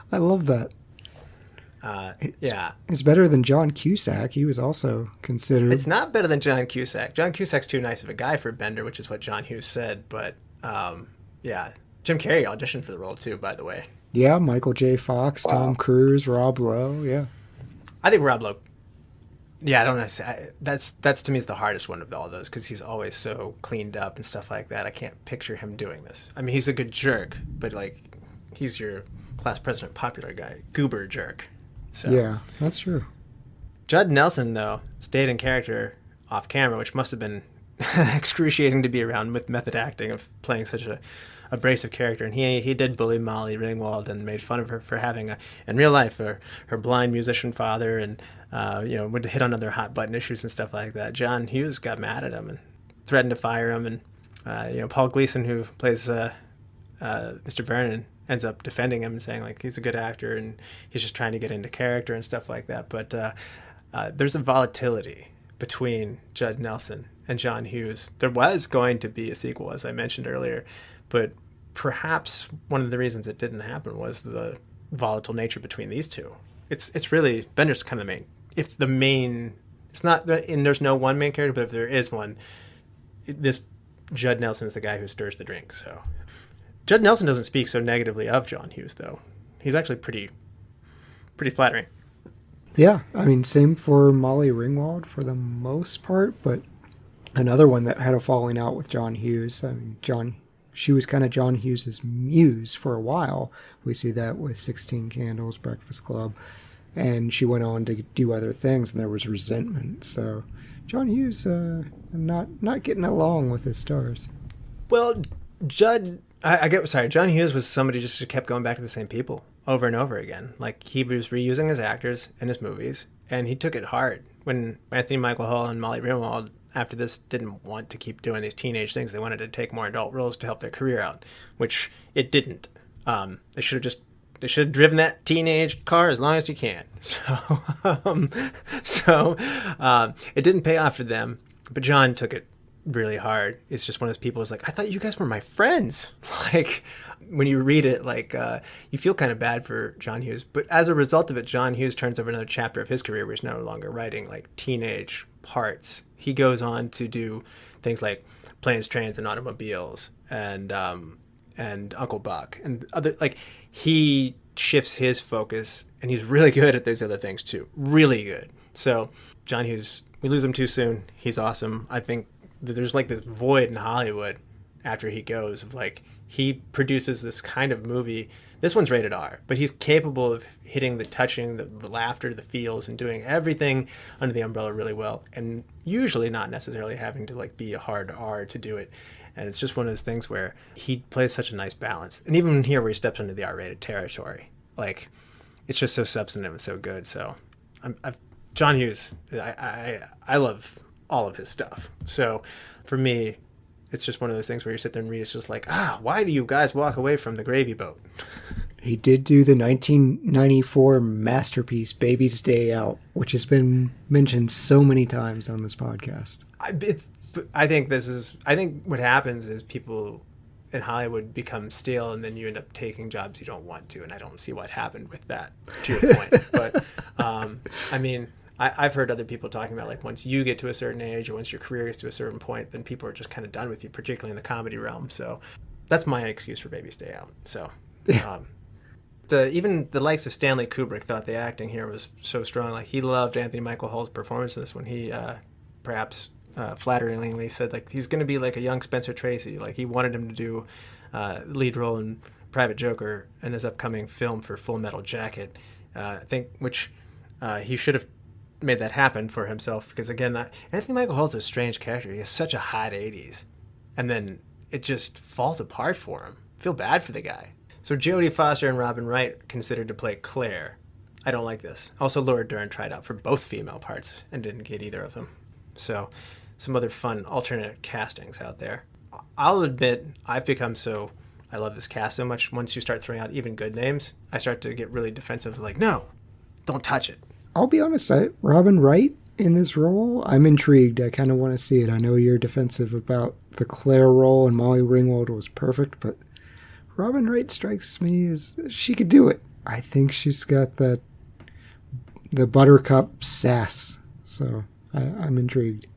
I love that. Yeah. It's better than John Cusack. He was also considered. It's not better than John Cusack. John Cusack's too nice of a guy for Bender, which is what John Hughes said. But, yeah. Jim Carrey auditioned for the role, too, by the way. Yeah, Michael J. Fox, wow. Tom Cruise, Rob Lowe, yeah. I think Rob Lowe Yeah, I don't know. That's to me is the hardest one of all those because he's always so cleaned up and stuff like that. I can't picture him doing this. I mean, he's a good jerk, but like, he's your class president popular guy, goober jerk. So Yeah, that's true. Judd Nelson though stayed in character off camera, which must have been excruciating to be around with method acting of playing such a abrasive character. And he did bully Molly Ringwald and made fun of her for having in real life her blind musician father, and would hit on other hot button issues and stuff like that. John Hughes got mad at him and threatened to fire him, and Paul Gleason, who plays Mr. Vernon, ends up defending him and saying like he's a good actor and he's just trying to get into character and stuff like that. But there's a volatility between Judd Nelson and John Hughes. There was going to be a sequel, as I mentioned earlier, but perhaps one of the reasons it didn't happen was the volatile nature between these two. It's really Bender's kind of the main. If the main, it's not, and there's no one main character, but if there is one, this Judd Nelson is the guy who stirs the drink. So Judd Nelson doesn't speak so negatively of John Hughes, though. He's actually pretty flattering. Yeah, I mean, same for Molly Ringwald for the most part, but another one that had a falling out with John Hughes. I mean, she was kind of John Hughes's muse for a while. We see that with 16 Candles, Breakfast Club, and she went on to do other things, and there was resentment. So John Hughes not getting along with his stars. Well, John Hughes was somebody just kept going back to the same people over and over again. Like, he was reusing his actors in his movies, and he took it hard. When Anthony Michael Hall and Molly Ringwald, after this, didn't want to keep doing these teenage things, they wanted to take more adult roles to help their career out, which it didn't. They should have driven that teenage car as long as you can. So it didn't pay off for them, but John took it really hard. It's just one of those people who's like, I thought you guys were my friends. Like, when you read it, like, you feel kind of bad for John Hughes. But as a result of it, John Hughes turns over another chapter of his career where he's no longer writing like teenage parts. He goes on to do things like Planes, Trains, and Automobiles, and Uncle Buck, and other, like, he shifts his focus, and he's really good at those other things too. Really good. So John Hughes, we lose him too soon. He's awesome. I think there's like this void in Hollywood after he goes of like, he produces this kind of movie. This one's rated R, but he's capable of hitting the touching, the laughter, the feels, and doing everything under the umbrella really well, and usually not necessarily having to like be a hard R to do it. And it's just one of those things where he plays such a nice balance. And even here where he steps into the R-rated territory, like, it's just so substantive and so good. So John Hughes, I love all of his stuff. So for me, it's just one of those things where you sit there and read, it's just like, why do you guys walk away from The Gravy Boat? He did do the 1994 masterpiece, Baby's Day Out, which has been mentioned so many times on this podcast. I think what happens is people in Hollywood become stale, and then you end up taking jobs you don't want to, and I don't see what happened with that, to your point. But, I mean, I've heard other people talking about, like, once you get to a certain age or once your career gets to a certain point, then people are just kind of done with you, particularly in the comedy realm. So that's my excuse for Baby's Day Out. So even the likes of Stanley Kubrick thought the acting here was so strong. Like, he loved Anthony Michael Hall's performance in this when he perhaps flatteringly said, like, he's going to be like a young Spencer Tracy. Like, he wanted him to do lead role in Private Joker in his upcoming film for Full Metal Jacket, I think, which he should have made that happen for himself, because again, Anthony Michael Hall's a strange character. He has such a hot 80s, and then it just falls apart for him. I feel bad for the guy. So Jodie Foster and Robin Wright considered to play Claire. I don't like this. Also, Laura Dern tried out for both female parts and didn't get either of them. So some other fun alternate castings out there. I'll admit, I love this cast so much, once you start throwing out even good names, I start to get really defensive, like, no, don't touch it. I'll be honest, Robin Wright in this role, I'm intrigued. I kind of want to see it. I know you're defensive about the Claire role, and Molly Ringwald was perfect, but Robin Wright strikes me as she could do it. I think she's got the buttercup sass, so I'm intrigued.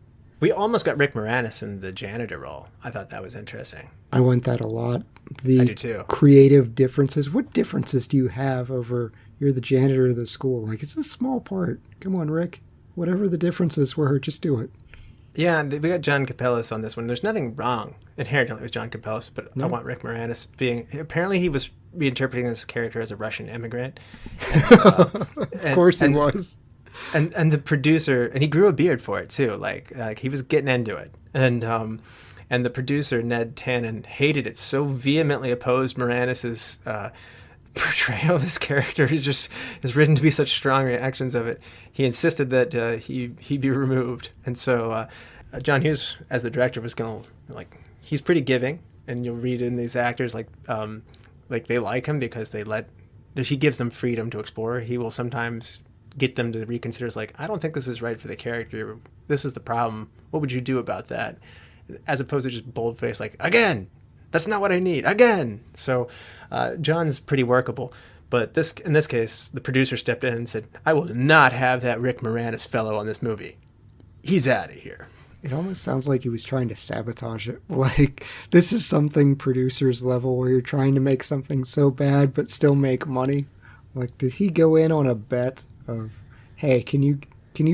We almost got Rick Moranis in the janitor role. I thought that was interesting. I want that a lot. I do too. Creative differences. What differences do you have over you're the janitor of the school? Like, it's a small part. Come on, Rick. whatever the differences were, just do it. Yeah, we got John Kapelos on this one. There's nothing wrong inherently with John Kapelos, but I want Rick Moranis being... Apparently he was reinterpreting this character as a Russian immigrant. Of course he was. And the producer... And he grew a beard for it, too. Like he was getting into it. And the producer, Ned Tannen, hated it, so vehemently opposed Moranis's portrayal of this character. Is written to be such strong reactions of it. He insisted that he be removed. And so John Hughes, as the director, was going to, like, he's pretty giving. And you'll read in these actors, like they like him because he gives them freedom to explore. He will sometimes get them to reconsider. It's like, I don't think this is right for the character. This is the problem. What would you do about that? As opposed to just bold-faced, like, again, that's not what I need, again. So John's pretty workable. But in this case, the producer stepped in and said, I will not have that Rick Moranis fellow on this movie. He's out of here. It almost sounds like he was trying to sabotage it. Like, this is something producers level where you're trying to make something so bad but still make money. Like, did he go in on a bet of, hey, can you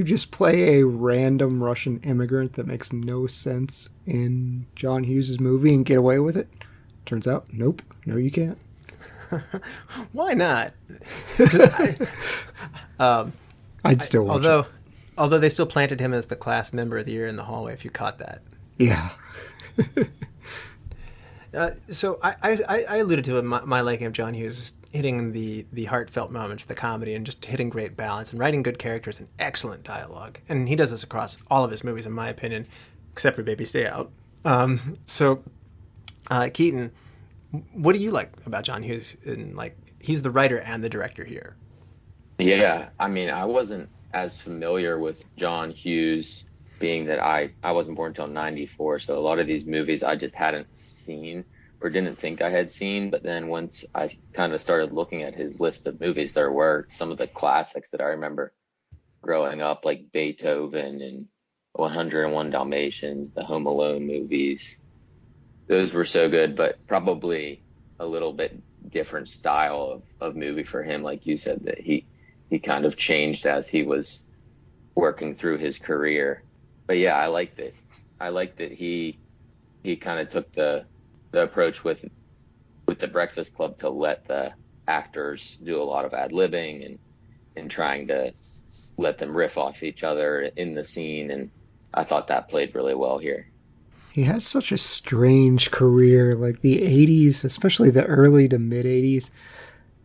just play a random Russian immigrant that makes no sense in John Hughes' movie and get away with it? Turns out, nope. No, you can't. Why not? I'd still watch it. Although they still planted him as the class member of the year in the hallway, if you caught that. Yeah. So I alluded to my liking of John Hughes hitting the heartfelt moments, the comedy, and just hitting great balance and writing good characters and excellent dialogue. And he does this across all of his movies, in my opinion, except for Baby Stay Out. Keaton, what do you like about John Hughes? He's the writer and the director here. Yeah, I mean, I wasn't as familiar with John Hughes, being that I wasn't born until 94, so a lot of these movies I just hadn't seen or didn't think I had seen. But then once I kind of started looking at his list of movies, there were some of the classics that I remember growing up, like Beethoven and 101 Dalmatians, the Home Alone movies. Those were so good, but probably a little bit different style of movie for him. Like you said, that he kind of changed as he was working through his career. But yeah, I liked it. I liked that he kind of took the approach with the Breakfast Club to let the actors do a lot of ad-libbing and trying to let them riff off each other in the scene. And I thought that played really well here. He has such a strange career. Like the 80s, especially the early to mid 80s,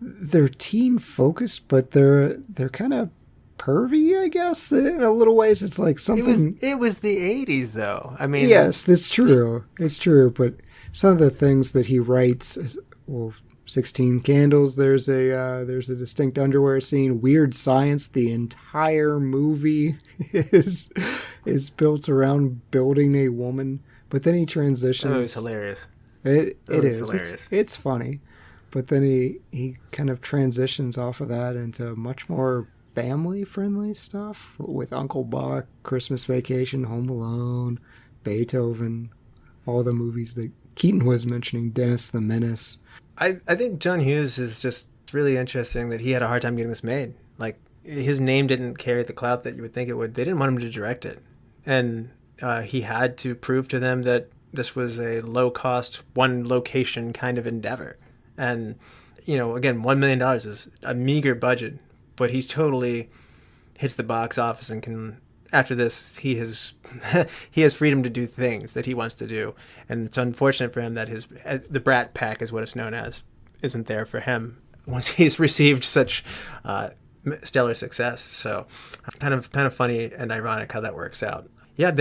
they're teen focused, but they're kind of pervy, I guess, in a little ways. It's like something. It was the 80s, though. I mean, yes, that's true. It's true, but some of the things that he writes, 16 Candles. There's a distinct underwear scene. Weird Science. The entire movie is built around building a woman, but then he transitions. Oh, it's hilarious. It is hilarious. It's funny. But then he kind of transitions off of that into much more family-friendly stuff with Uncle Buck, Christmas Vacation, Home Alone, Beethoven, all the movies that Keaton was mentioning, Dennis the Menace. I think John Hughes is just really interesting that he had a hard time getting this made. Like, his name didn't carry the clout that you would think it would. They didn't want him to direct it. And he had to prove to them that this was a low-cost, one-location kind of endeavor. And, again, $1 million is a meager budget, but he totally hits the box office and can, after this, he has freedom to do things that he wants to do. And it's unfortunate for him that the Brat Pack is what it's known as, isn't there for him once he's received such stellar success. So kind of funny and ironic how that works out. Yeah,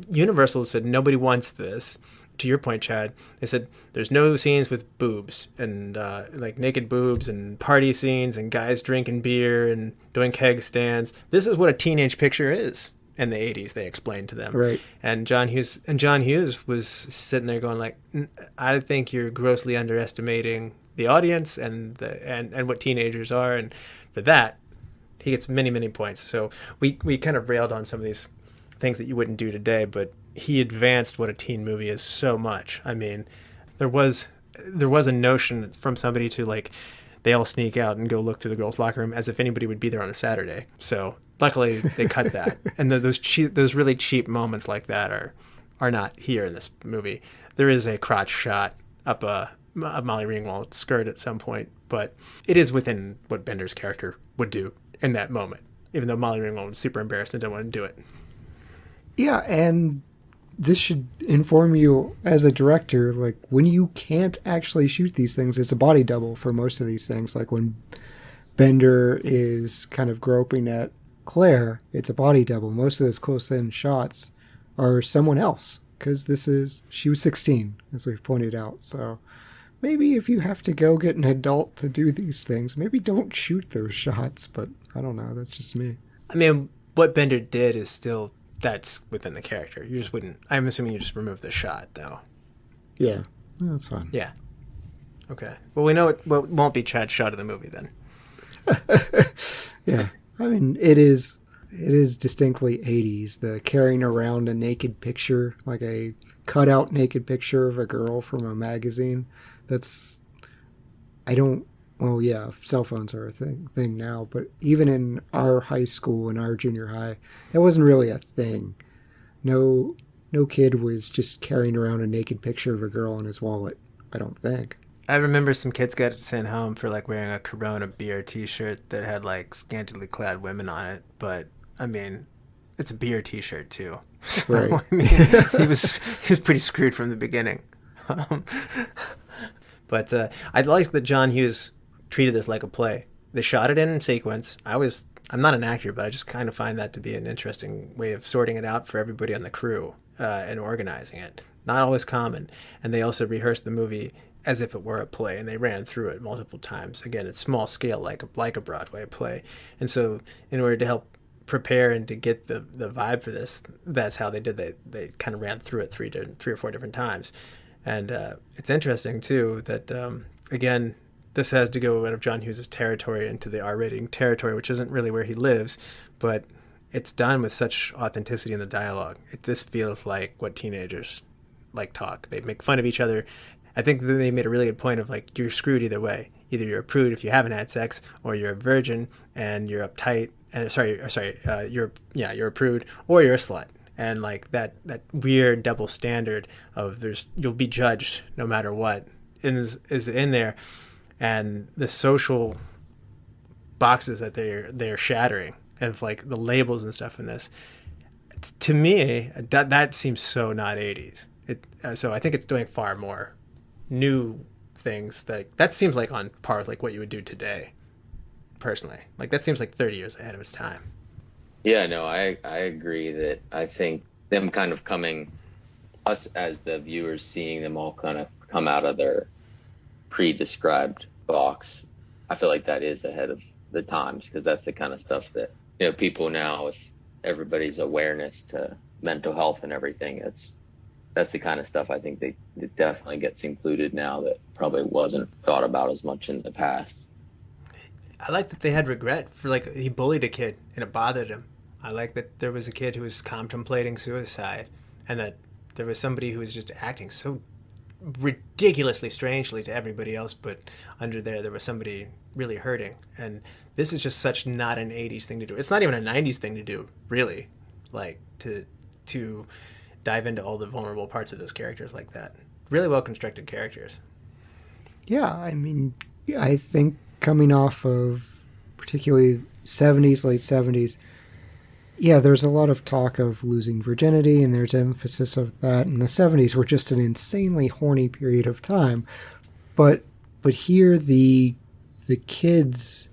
Universal said nobody wants this. To your point, Chad, they said there's no scenes with boobs and like naked boobs and party scenes and guys drinking beer and doing keg stands. This is what a teenage picture is in the 80s, they explained to them. Right. And John Hughes was sitting there going like, I think you're grossly underestimating the audience and what teenagers are, and for that he gets many, many points. So we kind of railed on some of these things that you wouldn't do today, but he advanced what a teen movie is so much. I mean, there was a notion from somebody to, like, they all sneak out and go look through the girls' locker room as if anybody would be there on a Saturday. So luckily they cut that. And those really cheap moments like that are not here in this movie. There is a crotch shot up a Molly Ringwald skirt at some point, but it is within what Bender's character would do in that moment, even though Molly Ringwald was super embarrassed and didn't want to do it. Yeah, and this should inform you as a director, like, when you can't actually shoot these things, it's a body double for most of these things. Like when Bender is kind of groping at Claire, it's a body double. Most of those close-in shots are someone else, because she was 16, as we've pointed out. So maybe if you have to go get an adult to do these things, maybe don't shoot those shots, but I don't know, that's just me. I mean, what Bender did is still, that's within the character. You just wouldn't, I'm assuming you just remove the shot, though. Yeah, that's fine. Yeah. Okay. Well, we know it won't be Chad's shot of the movie then. Yeah. I mean, it is distinctly 80s. The carrying around a naked picture, like a cutout naked picture of a girl from a magazine. Well, yeah, cell phones are a thing now, but even in our high school and our junior high, that wasn't really a thing. No kid was just carrying around a naked picture of a girl in his wallet, I don't think. I remember some kids got sent home for like wearing a Corona beer t-shirt that had like scantily clad women on it, but I mean, it's a beer t-shirt too. So, right. I mean, he was pretty screwed from the beginning. But I like that John Hughes treated this like a play. They shot it in sequence. I'm not an actor, but I just kind of find that to be an interesting way of sorting it out for everybody on the crew and organizing it. Not always common. And they also rehearsed the movie as if it were a play, and they ran through it multiple times. Again, it's small scale, like a Broadway play. And so in order to help prepare and to get the vibe for this, that's how they did it. They kind of ran through it three or four different times. And it's interesting, too, that, again, this has to go out of John Hughes' territory into the R-rating territory, which isn't really where he lives, but it's done with such authenticity in the dialogue. This feels like what teenagers like talk. They make fun of each other. I think they made a really good point of, like, you're screwed either way. Either you're a prude if you haven't had sex, or you're a virgin and you're uptight. And you're a prude, or you're a slut. And like that weird double standard of you'll be judged no matter what is in there, and the social boxes that they're shattering, and like the labels and stuff in this. To me, that seems so not 80s. So I think it's doing far more new things that seems like on par with like what you would do today. Personally, like that seems like 30 years ahead of its time. Yeah, no, I agree that I think them kind of us as the viewers seeing them all kind of come out of their pre-described box, I feel like that is ahead of the times, because that's the kind of stuff that, you know, people now, with everybody's awareness to mental health and everything, that's the kind of stuff I think that definitely gets included now that probably wasn't thought about as much in the past. I like that they had regret for, like, he bullied a kid and it bothered him. I like that there was a kid who was contemplating suicide, and that there was somebody who was just acting so ridiculously strangely to everybody else, but under there was somebody really hurting. And this is just such not an 80s thing to do. It's not even a 90s thing to do, really, like to dive into all the vulnerable parts of those characters like that. Really well constructed characters. Yeah, I mean, I think coming off of particularly 70s, late 70s, yeah, there's a lot of talk of losing virginity, and there's emphasis of that. And the 70s were just an insanely horny period of time. But here the kids,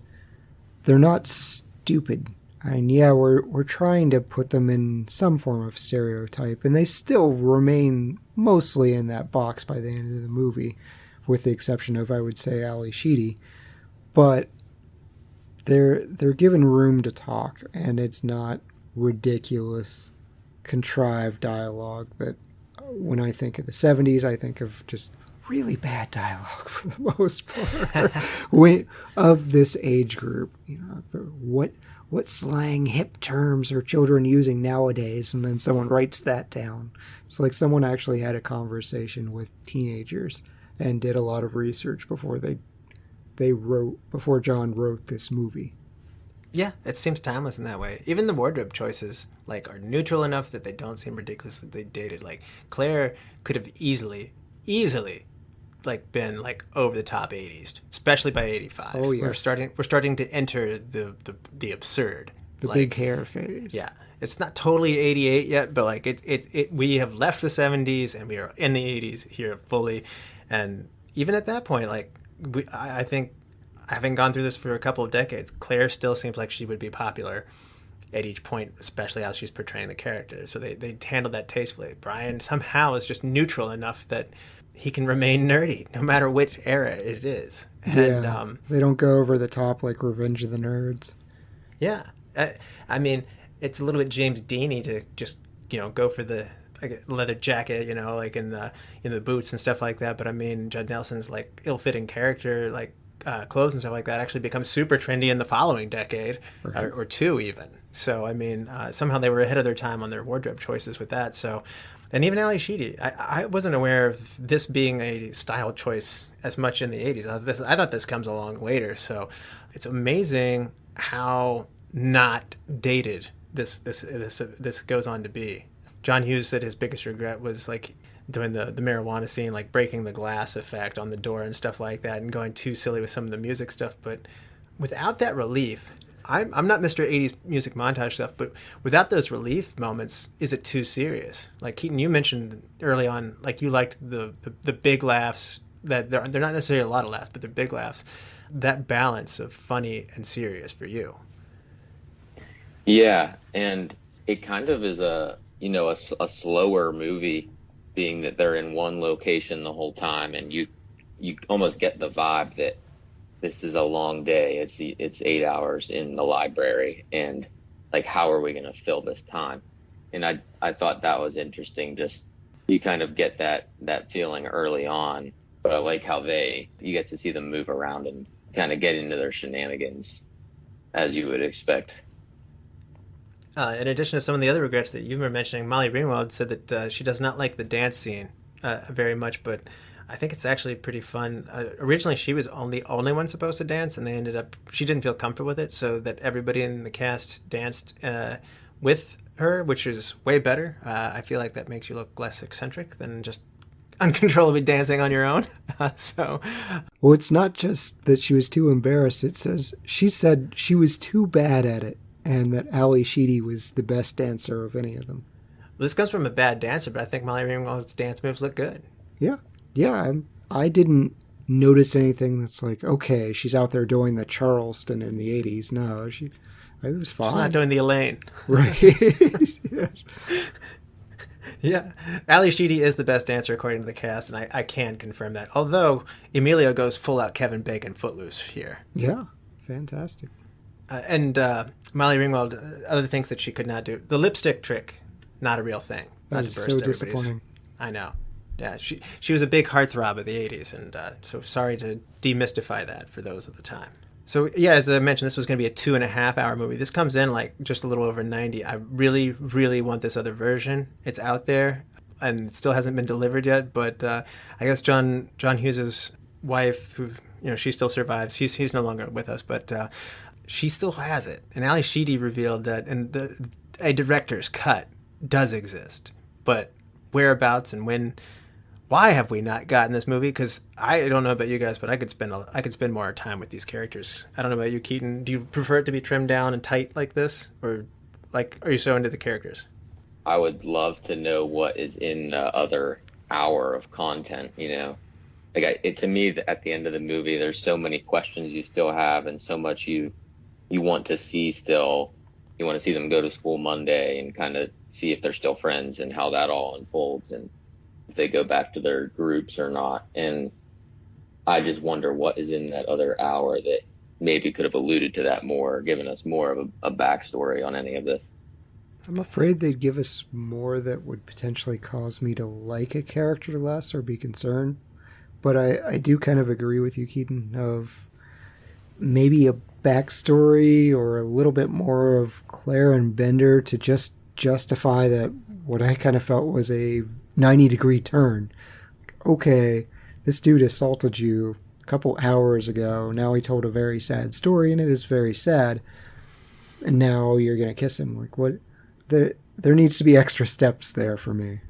they're not stupid. I mean, yeah, we're trying to put them in some form of stereotype, and they still remain mostly in that box by the end of the movie, with the exception of, I would say, Ali Sheedy. But they're given room to talk, and it's not ridiculous, contrived dialogue that when I think of the 70s, I think of just really bad dialogue for the most part of this age group. You know, what slang, hip terms are children using nowadays? And then someone writes that down. It's like someone actually had a conversation with teenagers and did a lot of research before before John wrote this movie. Yeah, it seems timeless in that way. Even the wardrobe choices like are neutral enough that they don't seem ridiculously dated. Like Claire could have easily like been like over the top 80s, especially by 85. Oh, yes. We're starting to enter the absurd. The like, big hair phase. Yeah. It's not totally 88 yet, but like we have left the 70s and we are in the 80s here fully. And even at that point, like I think having gone through this for a couple of decades, Claire still seems like she would be popular at each point, especially how she's portraying the character. So they handled that tastefully. Brian somehow is just neutral enough that he can remain nerdy no matter which era it is. And, yeah, they don't go over the top like Revenge of the Nerds. Yeah. I mean, it's a little bit James Deany to just, go for the like leather jacket, like in the boots and stuff like that. But I mean, Judd Nelson's like ill-fitting character, like clothes and stuff like that actually becomes super trendy in the following decade or two even. So I mean, somehow they were ahead of their time on their wardrobe choices with that. So, and even Ali Sheedy, I wasn't aware of this being a style choice as much in the 80s. I thought this comes along later. So it's amazing how not dated this goes on to be. John Hughes said his biggest regret was like doing the marijuana scene, like breaking the glass effect on the door and stuff like that, and going too silly with some of the music stuff. But without that relief, I'm not Mr. 80s music montage stuff, but without those relief moments, is it too serious? Like Keaton, you mentioned early on, like you liked the big laughs, that they're not necessarily a lot of laughs, but they're big laughs. That balance of funny and serious for you. Yeah, and it kind of is a slower movie, being that they're in one location the whole time, and you almost get the vibe that this is a long day. It's 8 hours in the library, and like, how are we going to fill this time? And I thought that was interesting. Just you kind of get that feeling early on, but I like how you get to see them move around and kind of get into their shenanigans as you would expect. In addition to some of the other regrets that you were mentioning, Molly Ringwald said that she does not like the dance scene very much, but I think it's actually pretty fun. Originally, she was the only one supposed to dance, and she didn't feel comfortable with it, so that everybody in the cast danced with her, which is way better. I feel like that makes you look less eccentric than just uncontrollably dancing on your own. Well, it's not just that she was too embarrassed. It says she said she was too bad at it, and that Ali Sheedy was the best dancer of any of them. Well, this comes from a bad dancer, but I think Molly Ringwald's dance moves look good. Yeah. I didn't notice anything that's like, okay, she's out there doing the Charleston in the 80s. No, I was fine. She's not doing the Elaine. Right. Yes. Yeah. Ali Sheedy is the best dancer according to the cast, and I can confirm that. Although Emilio goes full out Kevin Bacon Footloose here. Yeah. Fantastic. And Molly Ringwald, other things that she could not do. The lipstick trick, not a real thing. That is so disappointing. I know. Yeah, she was a big heartthrob of the 80s, and so sorry to demystify that for those at the time. So, yeah, as I mentioned, this was going to be a 2.5-hour movie. This comes in like just a little over 90. I really, really want this other version. It's out there, and it still hasn't been delivered yet, but I guess John Hughes' wife, who, she still survives. He's no longer with us, but she still has it. And Ali Sheedy revealed that a director's cut does exist, but whereabouts and when... Why have we not gotten this movie? Because I don't know about you guys, but I could spend more time with these characters. I don't know about you, Keaton. Do you prefer it to be trimmed down and tight like this, or like are you so into the characters? I would love to know what is in the other hour of content. To me, at the end of the movie, there's so many questions you still have, and so much you want to see still. You want to see them go to school Monday and kind of see if they're still friends and how that all unfolds, and if they go back to their groups or not. And I just wonder what is in that other hour that maybe could have alluded to that more, given us more of a backstory on any of this. I'm afraid they'd give us more that would potentially cause me to like a character less or be concerned. But I do kind of agree with you, Keaton, of maybe a backstory or a little bit more of Claire and Bender to just justify that what I kind of felt was a 90-degree turn. Okay, this dude assaulted you a couple hours ago. Now he told a very sad story, and it is very sad. and now you're going to kiss him. Like, what? There needs to be extra steps there for me.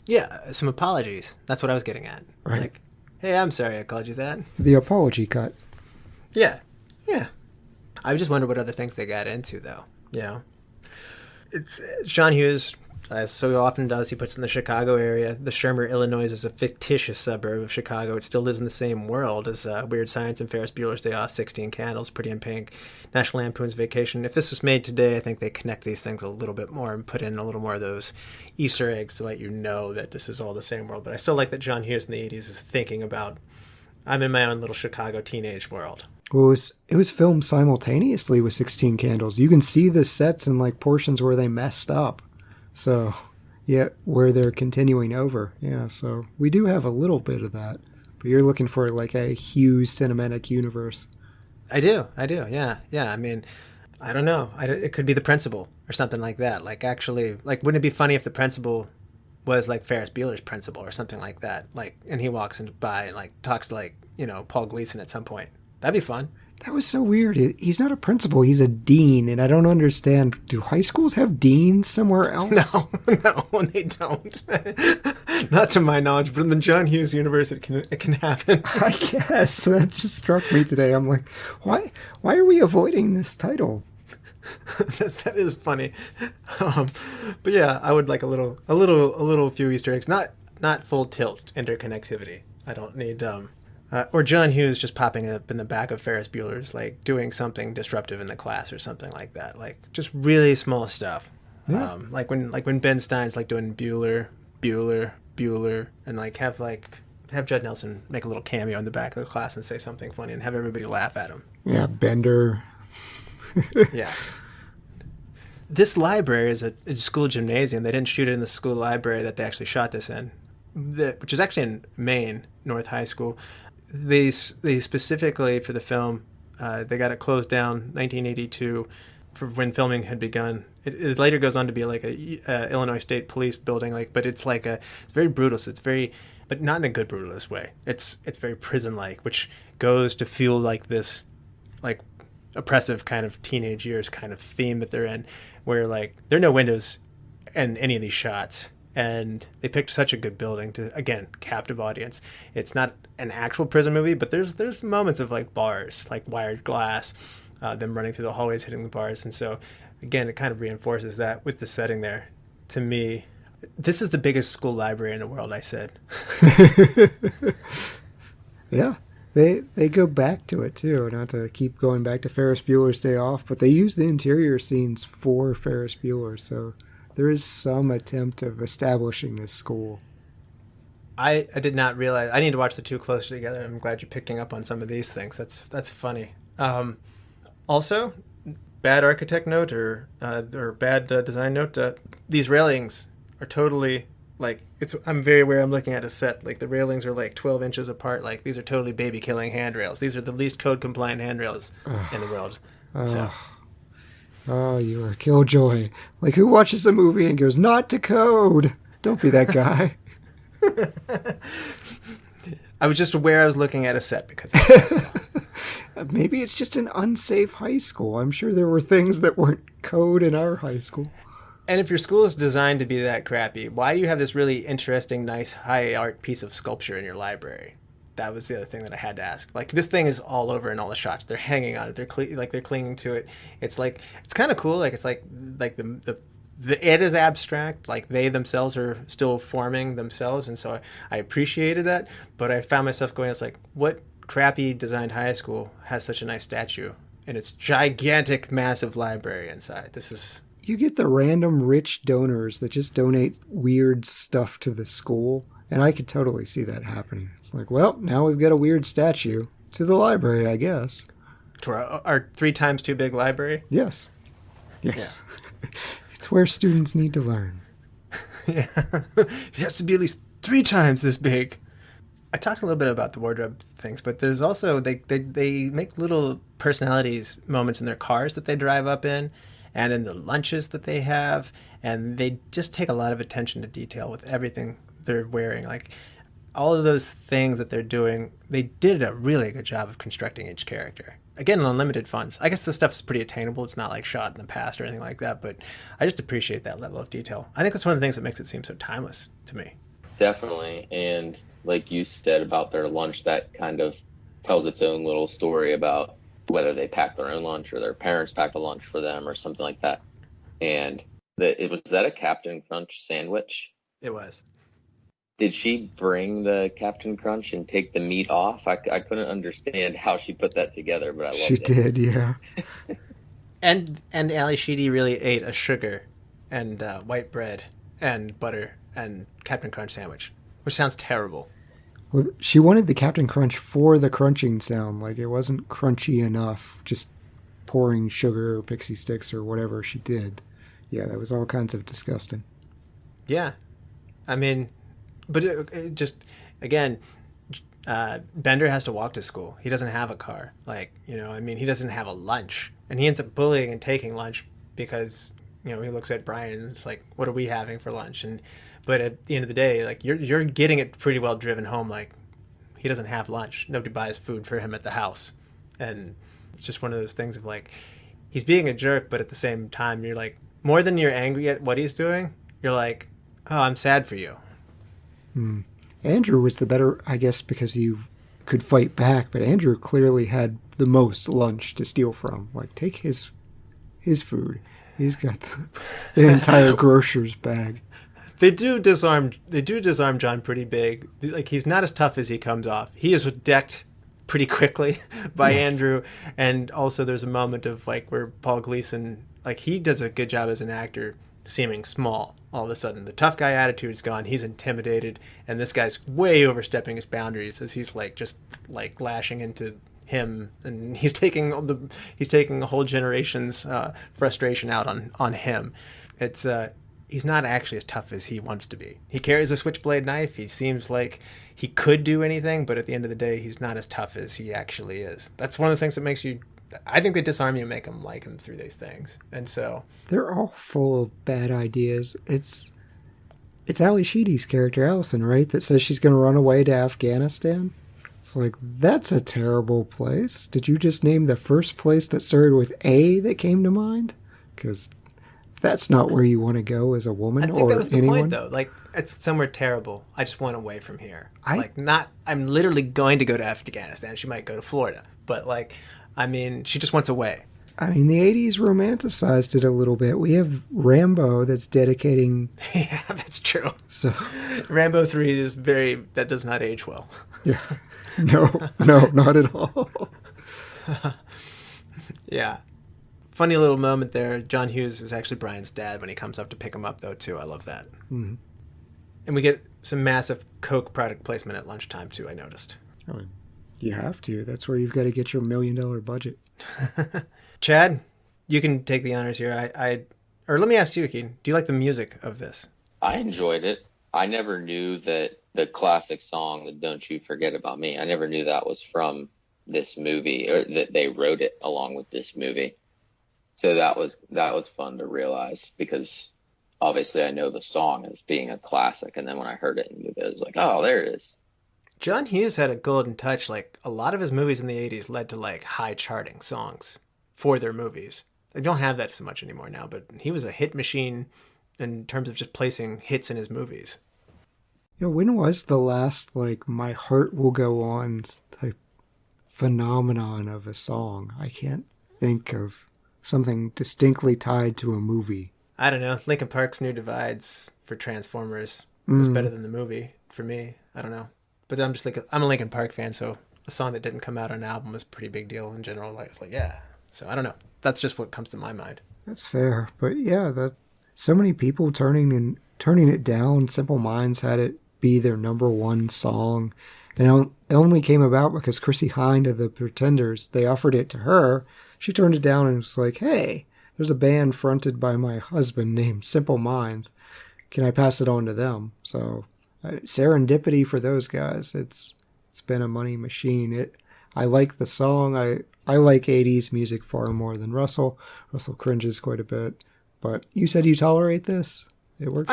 Yeah, some apologies. That's what I was getting at. Right. Like, hey, I'm sorry I called you that. The apology cut. Yeah. I just wonder what other things they got into, though. You know? It's John Hughes, as so often does, he puts in the Chicago area. The Shermer, Illinois is a fictitious suburb of Chicago. It still lives in the same world as Weird Science and Ferris Bueller's Day Off, 16 Candles, Pretty in Pink, National Lampoon's Vacation. If this was made today, I think they connect these things a little bit more and put in a little more of those Easter eggs to let you know that this is all the same world. But I still like that John Hughes in the 80s is thinking about, I'm in my own little Chicago teenage world. Well, it was filmed simultaneously with 16 Candles. You can see the sets and like portions where they messed up. So, yeah, where they're continuing over. Yeah, so we do have a little bit of that. But you're looking for like a Hughes cinematic universe. I do, yeah. I mean, I don't know. It could be the principal or something like that. Like, actually, like, wouldn't it be funny if the principal was like Ferris Bueller's principal or something like that? Like, and he walks by and like talks to like, you know, Paul Gleason at some point. That'd be fun. That was so weird. He's not a principal. He's a dean, and I don't understand. Do high schools have deans somewhere else? No, they don't. Not to my knowledge, but in the John Hughes universe, it can happen. I guess. That just struck me today. I'm like, why are we avoiding this title? That is funny. But yeah, I would like a little few Easter eggs. Not full tilt interconnectivity. I don't need or John Hughes just popping up in the back of Ferris Bueller's, like doing something disruptive in the class or something like that. Like just really small stuff. Yeah. Like when Ben Stein's like doing Bueller, and like have Judd Nelson make a little cameo in the back of the class and say something funny and have everybody laugh at him. Yeah, Bender. Yeah. This library is a school gymnasium. They didn't shoot it in the school library that they actually shot this in, which is actually in Maine, North High School. They specifically for the film, they got it closed down 1982 for when filming had begun. It later goes on to be like a Illinois State Police building, like, but it's like it's very brutal. So it's very, but not in a good brutalist way. It's very prison-like, which goes to feel like this, like oppressive kind of teenage years kind of theme that they're in, where like there are no windows in any of these shots. And they picked such a good building to, again, captive audience. It's not an actual prison movie, but there's moments of like bars, like wired glass, them running through the hallways, hitting the bars. And so, again, it kind of reinforces that with the setting there. To me, this is the biggest school library in the world, I said. Yeah, they go back to it, too. Not to keep going back to Ferris Bueller's Day Off, but they use the interior scenes for Ferris Bueller, so there is some attempt of establishing this school. I did not realize. I need to watch the two closer together. I'm glad you're picking up on some of these things. That's funny. Also, bad architect note or bad design note. These railings are totally like I'm very aware. I'm looking at a set. Like the railings are like 12 inches apart. Like these are totally baby killing handrails. These are the least code compliant handrails in the world. So. Oh, you are a killjoy. Like, who watches a movie and goes, not to code? Don't be that guy. I was just aware I was looking at a set because maybe it's just an unsafe high school. I'm sure there were things that weren't code in our high school. And if your school is designed to be that crappy, why do you have this really interesting, nice, high art piece of sculpture in your library? That was the other thing that I had to ask. Like, this thing is all over in all the shots. They're hanging on it. They're clinging to it. It's like, it's kind of cool. Like, it's like the it is abstract. Like, they themselves are still forming themselves. And so I appreciated that. But I found myself going, it's like, what crappy designed high school has such a nice statue in its gigantic, massive library inside? This is... You get the random rich donors that just donate weird stuff to the school. And I could totally see that happening. It's like, well, now we've got a weird statue to the library, I guess. To our 3 times too big library? Yes. Yes. Yeah. It's where students need to learn. Yeah. It has to be at least 3 times this big. I talked a little bit about the wardrobe things, but there's also, they make little personalities moments in their cars that they drive up in and in the lunches that they have. And they just take a lot of attention to detail with everything they're wearing. Like, all of those things that they're doing, they did a really good job of constructing each character. Again, on limited funds. I guess this stuff is pretty attainable. It's not like shot in the past or anything like that, but I just appreciate that level of detail. I think that's one of the things that makes it seem so timeless to me. Definitely. And like you said about their lunch, that kind of tells its own little story about whether they packed their own lunch or their parents packed a lunch for them or something like that. And was that a Captain Crunch sandwich? It was. Did she bring the Captain Crunch and take the meat off? I couldn't understand how she put that together, but I loved it. She did, yeah. And Ali Sheedy really ate a sugar and white bread and butter and Captain Crunch sandwich, which sounds terrible. Well, she wanted the Captain Crunch for the crunching sound. Like, it wasn't crunchy enough, just pouring sugar or pixie sticks or whatever she did. Yeah, that was all kinds of disgusting. Yeah. I mean, but it just, again, Bender has to walk to school. He doesn't have a car. Like, you know, I mean, he doesn't have a lunch. And he ends up bullying and taking lunch because, you know, he looks at Brian and it's like, what are we having for lunch? But at the end of the day, like, you're getting it pretty well driven home. Like, he doesn't have lunch. Nobody buys food for him at the house. And it's just one of those things of like, he's being a jerk, but at the same time, you're like, more than you're angry at what he's doing, you're like, oh, I'm sad for you. Andrew was the better, I guess, because he could fight back, but Andrew clearly had the most lunch to steal from. Like, take his food. He's got the entire grocer's bag. They do disarm John pretty big. Like, he's not as tough as he comes off. He is decked pretty quickly by Andrew, and also there's a moment of like where Paul Gleason, like, he does a good job as an actor seeming small. All of a sudden the tough guy attitude is gone. He's intimidated, and this guy's way overstepping his boundaries as he's like just like lashing into him, and he's taking a whole generation's frustration out on him. It's he's not actually as tough as he wants to be. He carries a switchblade knife. He seems like he could do anything, but at the end of the day, he's not as tough as he actually is. That's one of the things that makes you, I think they disarm you and make him like him through these things. And so they're all full of bad ideas. It's Ali Sheedy's character, Allison, right? That says she's going to run away to Afghanistan. It's like, that's a terrible place. Did you just name the first place that started with A that came to mind? Because that's not where you want to go as a woman or anyone. I think that was the point, though. Like, it's somewhere terrible. I just want away from here. I'm literally going to go to Afghanistan. She might go to Florida. But, like, I mean, she just wants away. I mean, the 80s romanticized it a little bit. We have Rambo that's dedicating... Yeah, that's true. So Rambo 3 is that does not age well. Yeah. No, not at all. Yeah. Funny little moment there. John Hughes is actually Brian's dad when he comes up to pick him up, though, too. I love that. Mm-hmm. And we get some massive Coke product placement at lunchtime, too, I noticed. Oh, you have to. That's where you've got to get your $1 million budget. Chad, you can take the honors here. Or let me ask you, Keaton, do you like the music of this? I enjoyed it. I never knew that the classic song, the Don't You Forget About Me, I never knew that was from this movie, or that they wrote it along with this movie. So that was fun to realize, because obviously I know the song as being a classic, and then when I heard it in the movie, I was like, oh, there it is. John Hughes had a golden touch. Like, a lot of his movies in the 80s led to like high charting songs for their movies. They don't have that so much anymore now, but he was a hit machine in terms of just placing hits in his movies. Yeah, when was the last, like, My Heart Will Go On type phenomenon of a song? I can't think of something distinctly tied to a movie. I don't know. Linkin Park's New Divides for Transformers was better than the movie for me. I don't know. But I'm just like, I'm a Linkin Park fan, so a song that didn't come out on an album was a pretty big deal in general. Like, it's like, yeah. So I don't know. That's just what comes to my mind. That's fair. But yeah, so many people turning it down. Simple Minds had it be their number one song. And it only came about because Chrissie Hynde of the Pretenders, they offered it to her. She turned it down and was like, hey, there's a band fronted by my husband named Simple Minds. Can I pass it on to them? So serendipity for those guys. It's been a money machine. I like the song. I like 80s music far more than Russell. Russell cringes quite a bit. But you said you tolerate this? It works.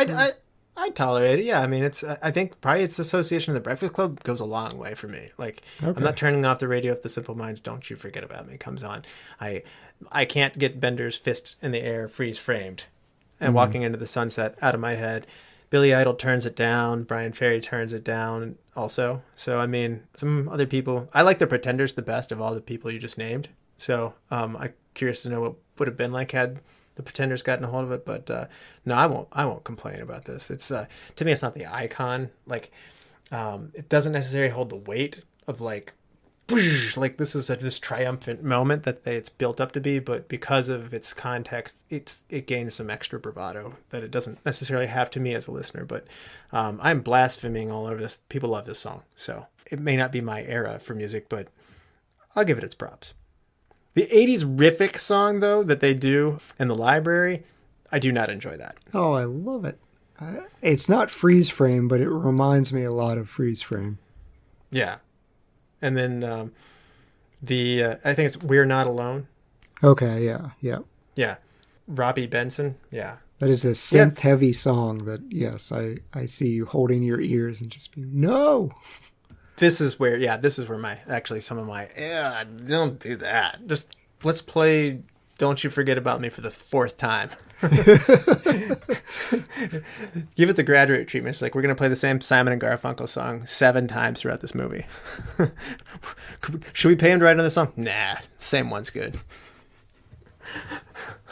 I tolerate it. Yeah, I mean, I think probably its association with the Breakfast Club goes a long way for me. Like, Okay. I'm not turning off the radio if the Simple Minds' "Don't You Forget About Me" comes on. I can't get Bender's fist in the air, freeze framed, and walking into the sunset out of my head. Billy Idol turns it down. Brian Ferry turns it down also. So, I mean, some other people. I like the Pretenders the best of all the people you just named. So, I'm curious to know what would have been like had the Pretenders gotten a hold of it. But no, I won't complain about this. It's to me, it's not the icon. Like, it doesn't necessarily hold the weight of like this is this triumphant moment that it's built up to be, but because of its context, it gains some extra bravado that it doesn't necessarily have to me as a listener. But I'm blaspheming all over this. People love this song, so it may not be my era for music, but I'll give it its props. The 80s riffic song, though, that they do in the library, I do not enjoy that. Oh, I love it. It's not freeze frame, but it reminds me a lot of freeze frame. Yeah. And then I think it's "We're Not Alone." Okay, yeah. Yeah. Robbie Benson. Yeah. That is a synth-heavy song that, yes, I see you holding your ears and just being, no! This is where some of my, don't do that. Just let's play "Don't You Forget About Me" for the 4th time. Give it the Graduate treatment. It's like, we're going to play the same Simon and Garfunkel song 7 times throughout this movie. Should we pay him to write another song? Nah, same one's good.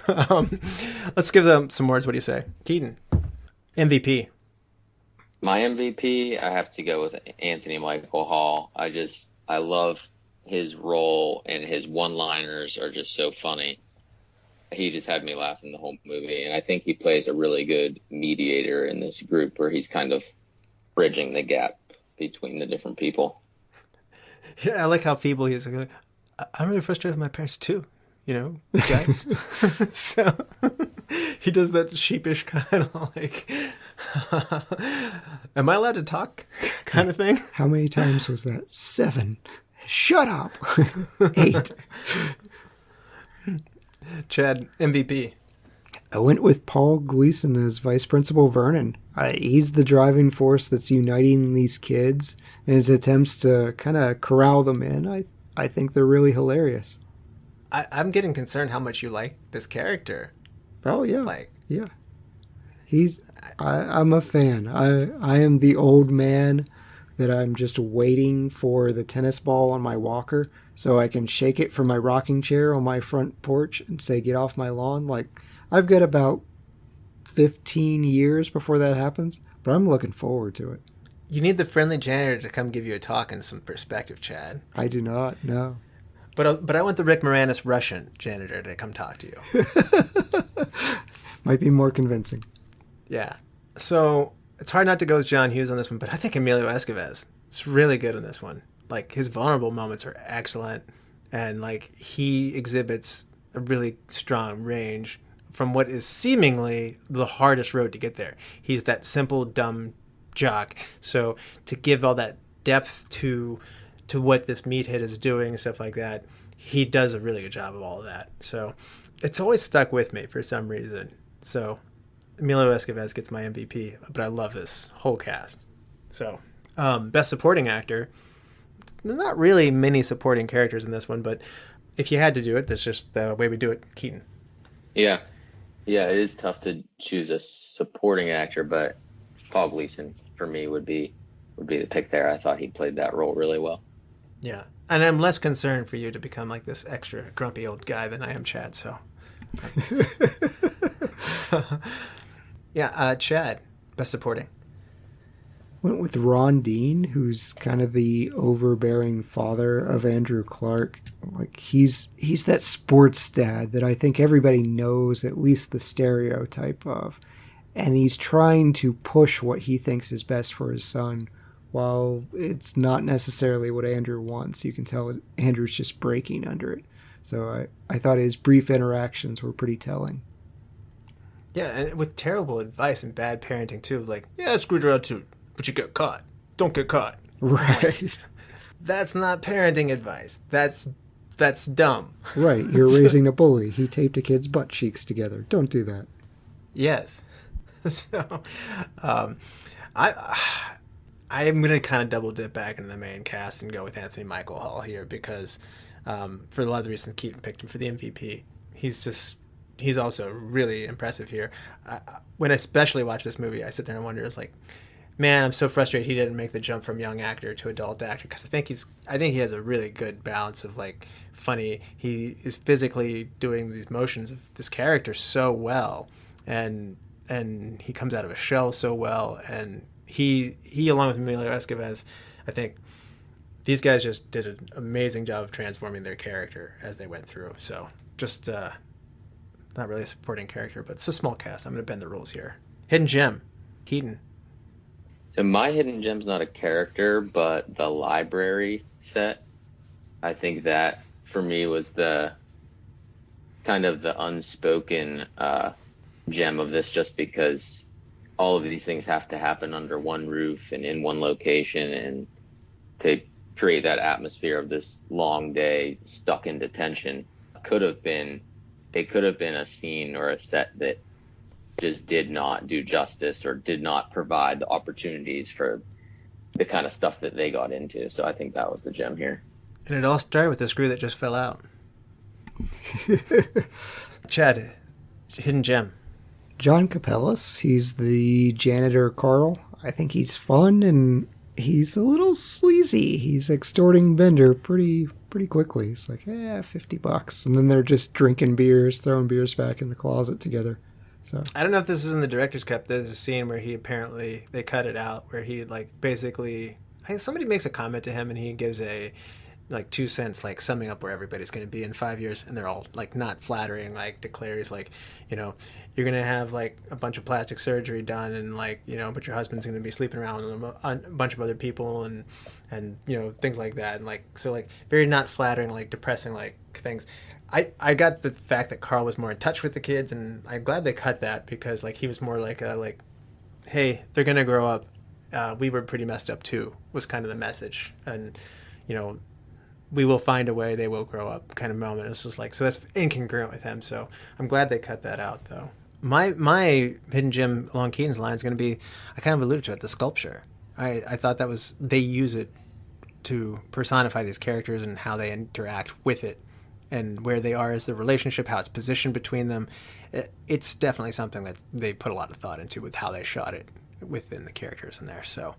Let's give them some words. What do you say? Keaton, MVP. My MVP, I have to go with Anthony Michael Hall. I love his role, and his one-liners are just so funny. He just had me laughing the whole movie, and I think he plays a really good mediator in this group where he's kind of bridging the gap between the different people. Yeah, I like how feeble he is. I'm really frustrated with my parents too, guys. So he does that sheepish kind of like, am I allowed to talk kind of thing? How many times was that? 7. Shut up. 8. Chad, MVP. I went with Paul Gleason as Vice Principal Vernon. He's the driving force that's uniting these kids, and his attempts to kind of corral them in, I think they're really hilarious. I'm getting concerned how much you like this character. Oh, yeah. Like, yeah. I'm a fan. I am the old man that I'm just waiting for the tennis ball on my walker so I can shake it from my rocking chair on my front porch and say, get off my lawn. Like, I've got about 15 years before that happens, but I'm looking forward to it. You need the friendly janitor to come give you a talk and some perspective, Chad. I do not, no. But I want the Rick Moranis Russian janitor to come talk to you. Might be more convincing. Yeah. So it's hard not to go with John Hughes on this one, but I think Emilio Estevez is really good in this one. Like, his vulnerable moments are excellent, and like, he exhibits a really strong range from what is seemingly the hardest road to get there. He's that simple, dumb jock. So to give all that depth to what this meathead is doing and stuff like that, he does a really good job of all of that. So it's always stuck with me for some reason. So Emilio Estevez gets my MVP, but I love this whole cast. So best supporting actor, there's not really many supporting characters in this one, but if you had to do it, that's just the way we do it. Keaton. Yeah, it is tough to choose a supporting actor, but Paul Gleason for me would be the pick there. I thought he played that role really well. Yeah, and I'm less concerned for you to become like this extra grumpy old guy than I am Chad. So, yeah, Chad, best supporting. Went with Ron Dean, who's kind of the overbearing father of Andrew Clark. Like, he's that sports dad that I think everybody knows at least the stereotype of, and he's trying to push what he thinks is best for his son. While it's not necessarily what Andrew wants, you can tell Andrew's just breaking under it. So I thought his brief interactions were pretty telling. Yeah, and with terrible advice and bad parenting too. Like, yeah, screw around too, but you get caught. Don't get caught. Right. Like, that's not parenting advice. That's dumb. Right. You're raising a bully. He taped a kid's butt cheeks together. Don't do that. Yes. So, I'm gonna kind of double dip back into the main cast and go with Anthony Michael Hall here because, for a lot of the reasons Keaton picked him for the MVP, he's also really impressive here. When I especially watch this movie, I sit there and wonder, it's like, man, I'm so frustrated he didn't make the jump from young actor to adult actor, because I think he has a really good balance of like funny. He is physically doing these motions of this character so well, and he comes out of a shell so well, and he along with Emilio Estevez, I think these guys just did an amazing job of transforming their character as they went through. So just not really a supporting character, but it's a small cast. I'm going to bend the rules here. Hidden gem, Keaton. So my hidden gem's not a character, but the library set. I think that for me was the kind of the unspoken gem of this, just because all of these things have to happen under one roof and in one location, and to create that atmosphere of this long day stuck in detention could have been a scene or a set that just did not do justice or did not provide the opportunities for the kind of stuff that they got into. So I think that was the gem here. And it all started with the screw that just fell out. Chad, hidden gem. John Kapelos, he's the janitor Carl. I think he's fun and he's a little sleazy. He's extorting Bender pretty quickly. He's like, $50. And then they're just drinking beers, throwing beers back in the closet together. So I don't know if this is in the director's cut. There's a scene where they cut it out, where he basically, I think somebody makes a comment to him and he gives a 2 cents, summing up where everybody's going to be in 5 years, and they're all not flattering, declares you're going to have a bunch of plastic surgery done, and but your husband's going to be sleeping around with a bunch of other people, and things like that, and so very not flattering, depressing things. I got the fact that Carl was more in touch with the kids, and I'm glad they cut that, because he was more hey, they're gonna grow up. We were pretty messed up too, was kind of the message, and we will find a way. They will grow up, kind of moment. It's just so that's incongruent with him. So I'm glad they cut that out, though. My hidden gem along Keaton's line is going to be, I kind of alluded to it, the sculpture. I thought that was, they use it to personify these characters and how they interact with it, and where they are as the relationship, how it's positioned between them. It's definitely something that they put a lot of thought into with how they shot it within the characters in there. So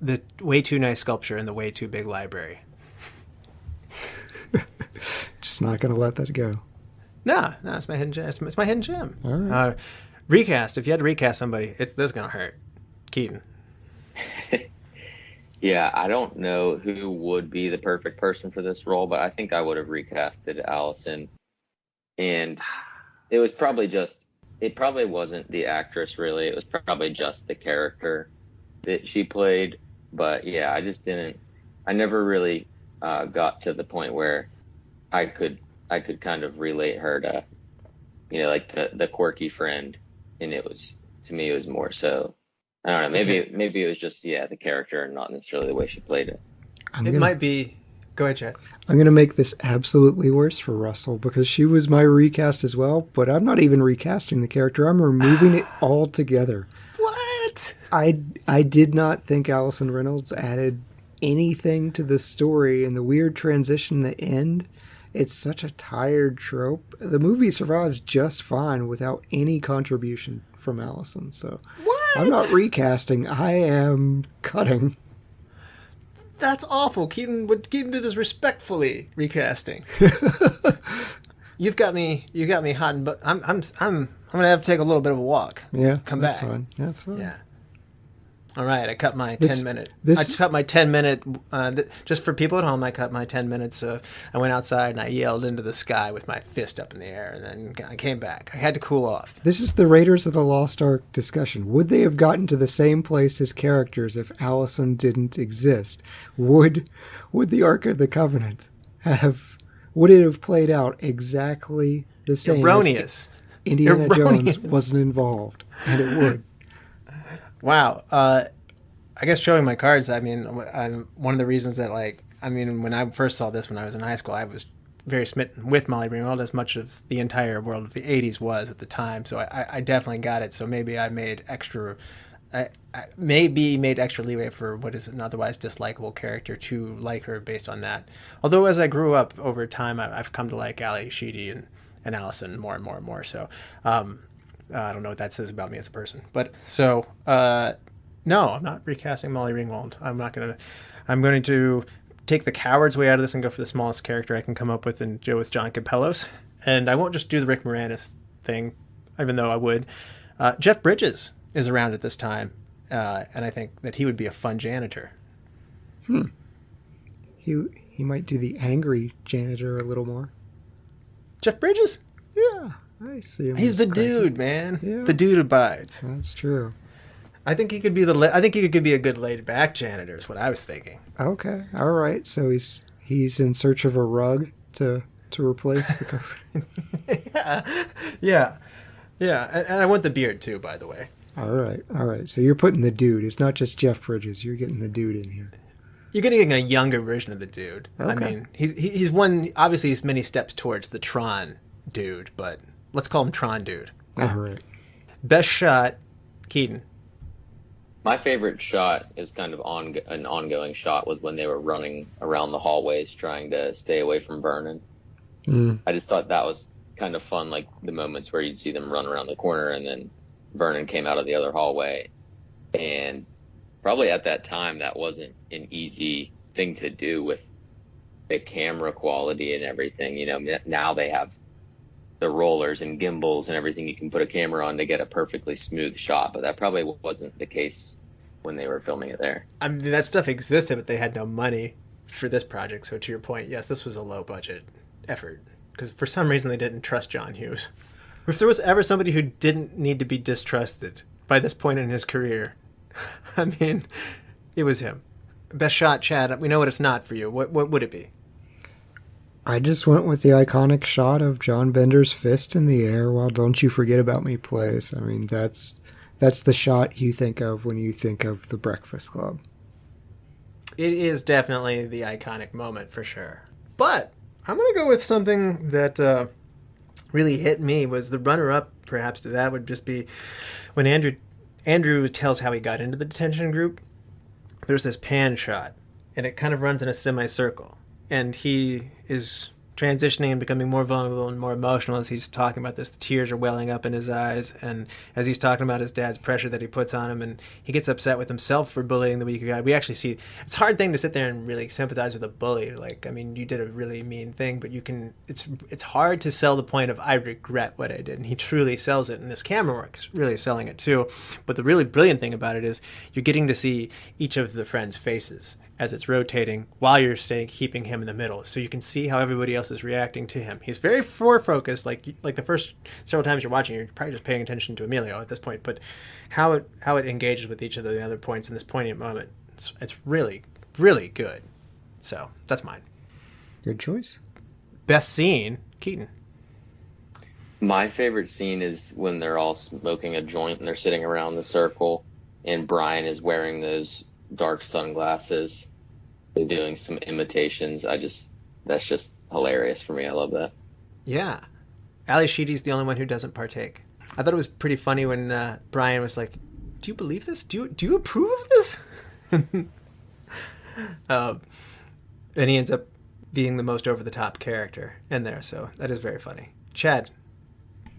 the way too nice sculpture and the way too big library. just not going to let that go. No, it's my hidden gem. It's my hidden gem. All right. Recast. If you had to recast somebody, this is going to hurt. Keaton. Yeah, I don't know who would be the perfect person for this role, but I think I would have recasted Allison. And it probably wasn't the actress, really. It was probably just the character that she played. But yeah, I never really got to the point where I could kind of relate her to, the quirky friend. And to me, it was more so, I don't know. Maybe it was just the character and not necessarily the way she played it. Might be. Go ahead, Chad. I'm going to make this absolutely worse for Russell, because she was my recast as well. But I'm not even recasting the character. I'm removing it altogether. What? I did not think Allison Reynolds added anything to the story, and the weird transition, the end. It's such a tired trope. The movie survives just fine without any contribution from Allison. So what? I'm not recasting. I am cutting. That's awful. What Keaton did is respectfully recasting. You got me hot and but I'm gonna have to take a little bit of a walk. Yeah, come that's back. Fine. That's fine. Yeah. All right, I cut my 10 minute. I cut my 10 minute. Just for people at home, I cut my 10 minutes. I went outside and I yelled into the sky with my fist up in the air, and then I came back. I had to cool off. This is the Raiders of the Lost Ark discussion. Would they have gotten to the same place as characters if Allison didn't exist? Would the Ark of the Covenant would it have played out exactly the same? Erroneous. If Indiana Jones wasn't involved, and it would. Wow. I guess showing my cards, one of the reasons that when I first saw this when I was in high school, I was very smitten with Molly Ringwald, as much of the entire world of the 80s was at the time. So I definitely got it. So maybe I made extra leeway for what is an otherwise dislikable character to like her based on that. Although as I grew up over time, I've come to like Ali, Sheedy, and Allison more and more and more. So I don't know what that says about me as a person. But so no, I'm not recasting Molly Ringwald. I'm going to take the coward's way out of this and go for the smallest character I can come up with and go with John Kapelos. And I won't just do the Rick Moranis thing, even though I would. Jeff Bridges is around at this time, and I think that he would be a fun janitor. He might do the angry janitor a little more. Jeff Bridges? Yeah, I see him. He's the dude, man. Yeah. The dude abides. That's true. I think he could be a good laid back janitor. Is what I was thinking. Okay, all right. So he's in search of a rug to replace the carpet. Yeah. And I want the beard too, by the way. All right. So you're putting the dude. It's not just Jeff Bridges. You're getting the dude in here. You're getting a younger version of the dude. Okay. I mean, he's one. Obviously, he's many steps towards the Tron dude, but let's call him Tron dude. All right. Best shot, Keaton. My favorite shot is kind of an ongoing shot was when they were running around the hallways trying to stay away from Vernon. I just thought that was kind of fun, like the moments where you'd see them run around the corner and then Vernon came out of the other hallway. And probably at that time, that wasn't an easy thing to do with the camera quality and everything. You know, now they have the rollers and gimbals and everything you can put a camera on to get a perfectly smooth shot, but that probably wasn't the case when they were filming it there. I mean, that stuff existed, but they had no money for this project. So to your point, yes, this was a low budget effort because for some reason they didn't trust John Hughes. If there was ever somebody who didn't need to be distrusted by this point in his career, I mean, it was him. Best shot, Chad. We know what it's not for you. What would it be? I just went with the iconic shot of John Bender's fist in the air while Don't You Forget About Me plays. I mean, that's the shot you think of when you think of The Breakfast Club. It is definitely the iconic moment for sure. But I'm going to go with something that really hit me was the runner-up perhaps to that would just be when Andrew tells how he got into the detention group. There's this pan shot, and it kind of runs in a semicircle. And he is transitioning and becoming more vulnerable and more emotional as he's talking about this. The tears are welling up in his eyes. And as he's talking about his dad's pressure that he puts on him, and he gets upset with himself for bullying the weaker guy. We actually see it's a hard thing to sit there and really sympathize with a bully. Like, I mean, you did a really mean thing, but you can. It's hard to sell the point of I regret what I did, and he truly sells it. And this camera work's really selling it too. But the really brilliant thing about it is you're getting to see each of the friends' faces as it's rotating while you're keeping him in the middle. So you can see how everybody else is reacting to him. He's very forward-focused, like the first several times you're watching, you're probably just paying attention to Emilio at this point, but how it engages with each of the other points in this poignant moment, it's really, really good. So that's mine. Good choice. Best scene, Keaton. My favorite scene is when they're all smoking a joint and they're sitting around the circle and Brian is wearing those dark sunglasses. They're doing some imitations. That's just hilarious for me. I love that. Yeah. Ali Sheedy's the only one who doesn't partake. I thought it was pretty funny when Brian was like, "Do you believe this? Do you approve of this?" And he ends up being the most over-the-top character in there, so that is very funny. Chad,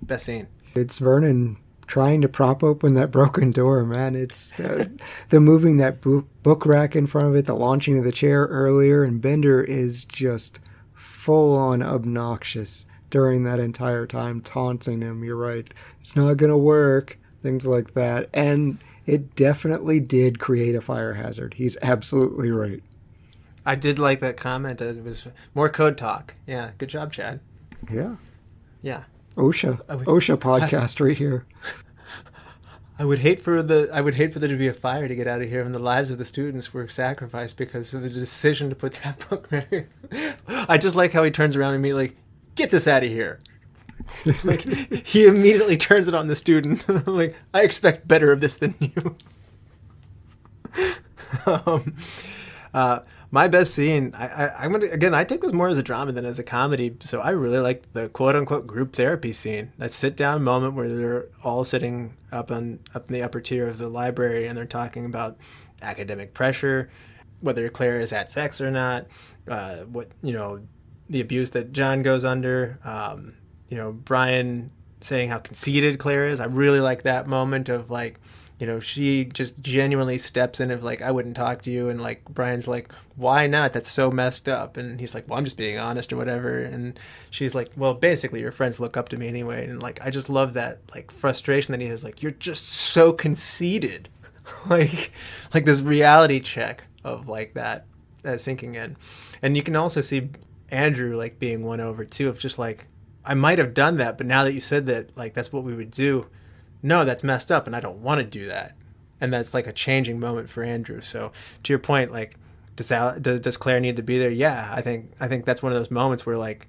best scene. It's Vernon trying to prop open that broken door, man. It's the moving that book rack in front of it, the launching of the chair earlier, and Bender is just full-on obnoxious during that entire time, taunting him. You're right. It's not going to work. Things like that. And it definitely did create a fire hazard. He's absolutely right. I did like that comment. It was more code talk. Yeah, good job, Chad. Yeah. Yeah. OSHA podcast right here. I would hate for there to be a fire to get out of here, and the lives of the students were sacrificed because of the decision to put that book right. I just like how he turns around and immediately, get this out of here. Like, he immediately turns it on the student. Like, I expect better of this than you. My best scene, I'm gonna again. I take this more as a drama than as a comedy. So I really like the quote unquote group therapy scene. That sit down moment where they're all sitting up in the upper tier of the library and they're talking about academic pressure, whether Claire has had sex or not, what the abuse that John goes under. Brian saying how conceited Claire is. I really like that moment of like, she just genuinely steps in of like, I wouldn't talk to you. And like, Brian's like, why not? That's so messed up. And he's like, well, I'm just being honest or whatever. And she's like, well, basically your friends look up to me anyway. And like, I just love that like frustration that he has. Like, you're just so conceited. like this reality check of like that sinking in. And you can also see Andrew like being won over too, of just like, I might have done that, but now that you said that, like, that's what we would do. No, that's messed up, and I don't want to do that. And that's like a changing moment for Andrew. So to your point, like, does Claire need to be there? Yeah, I think that's one of those moments where like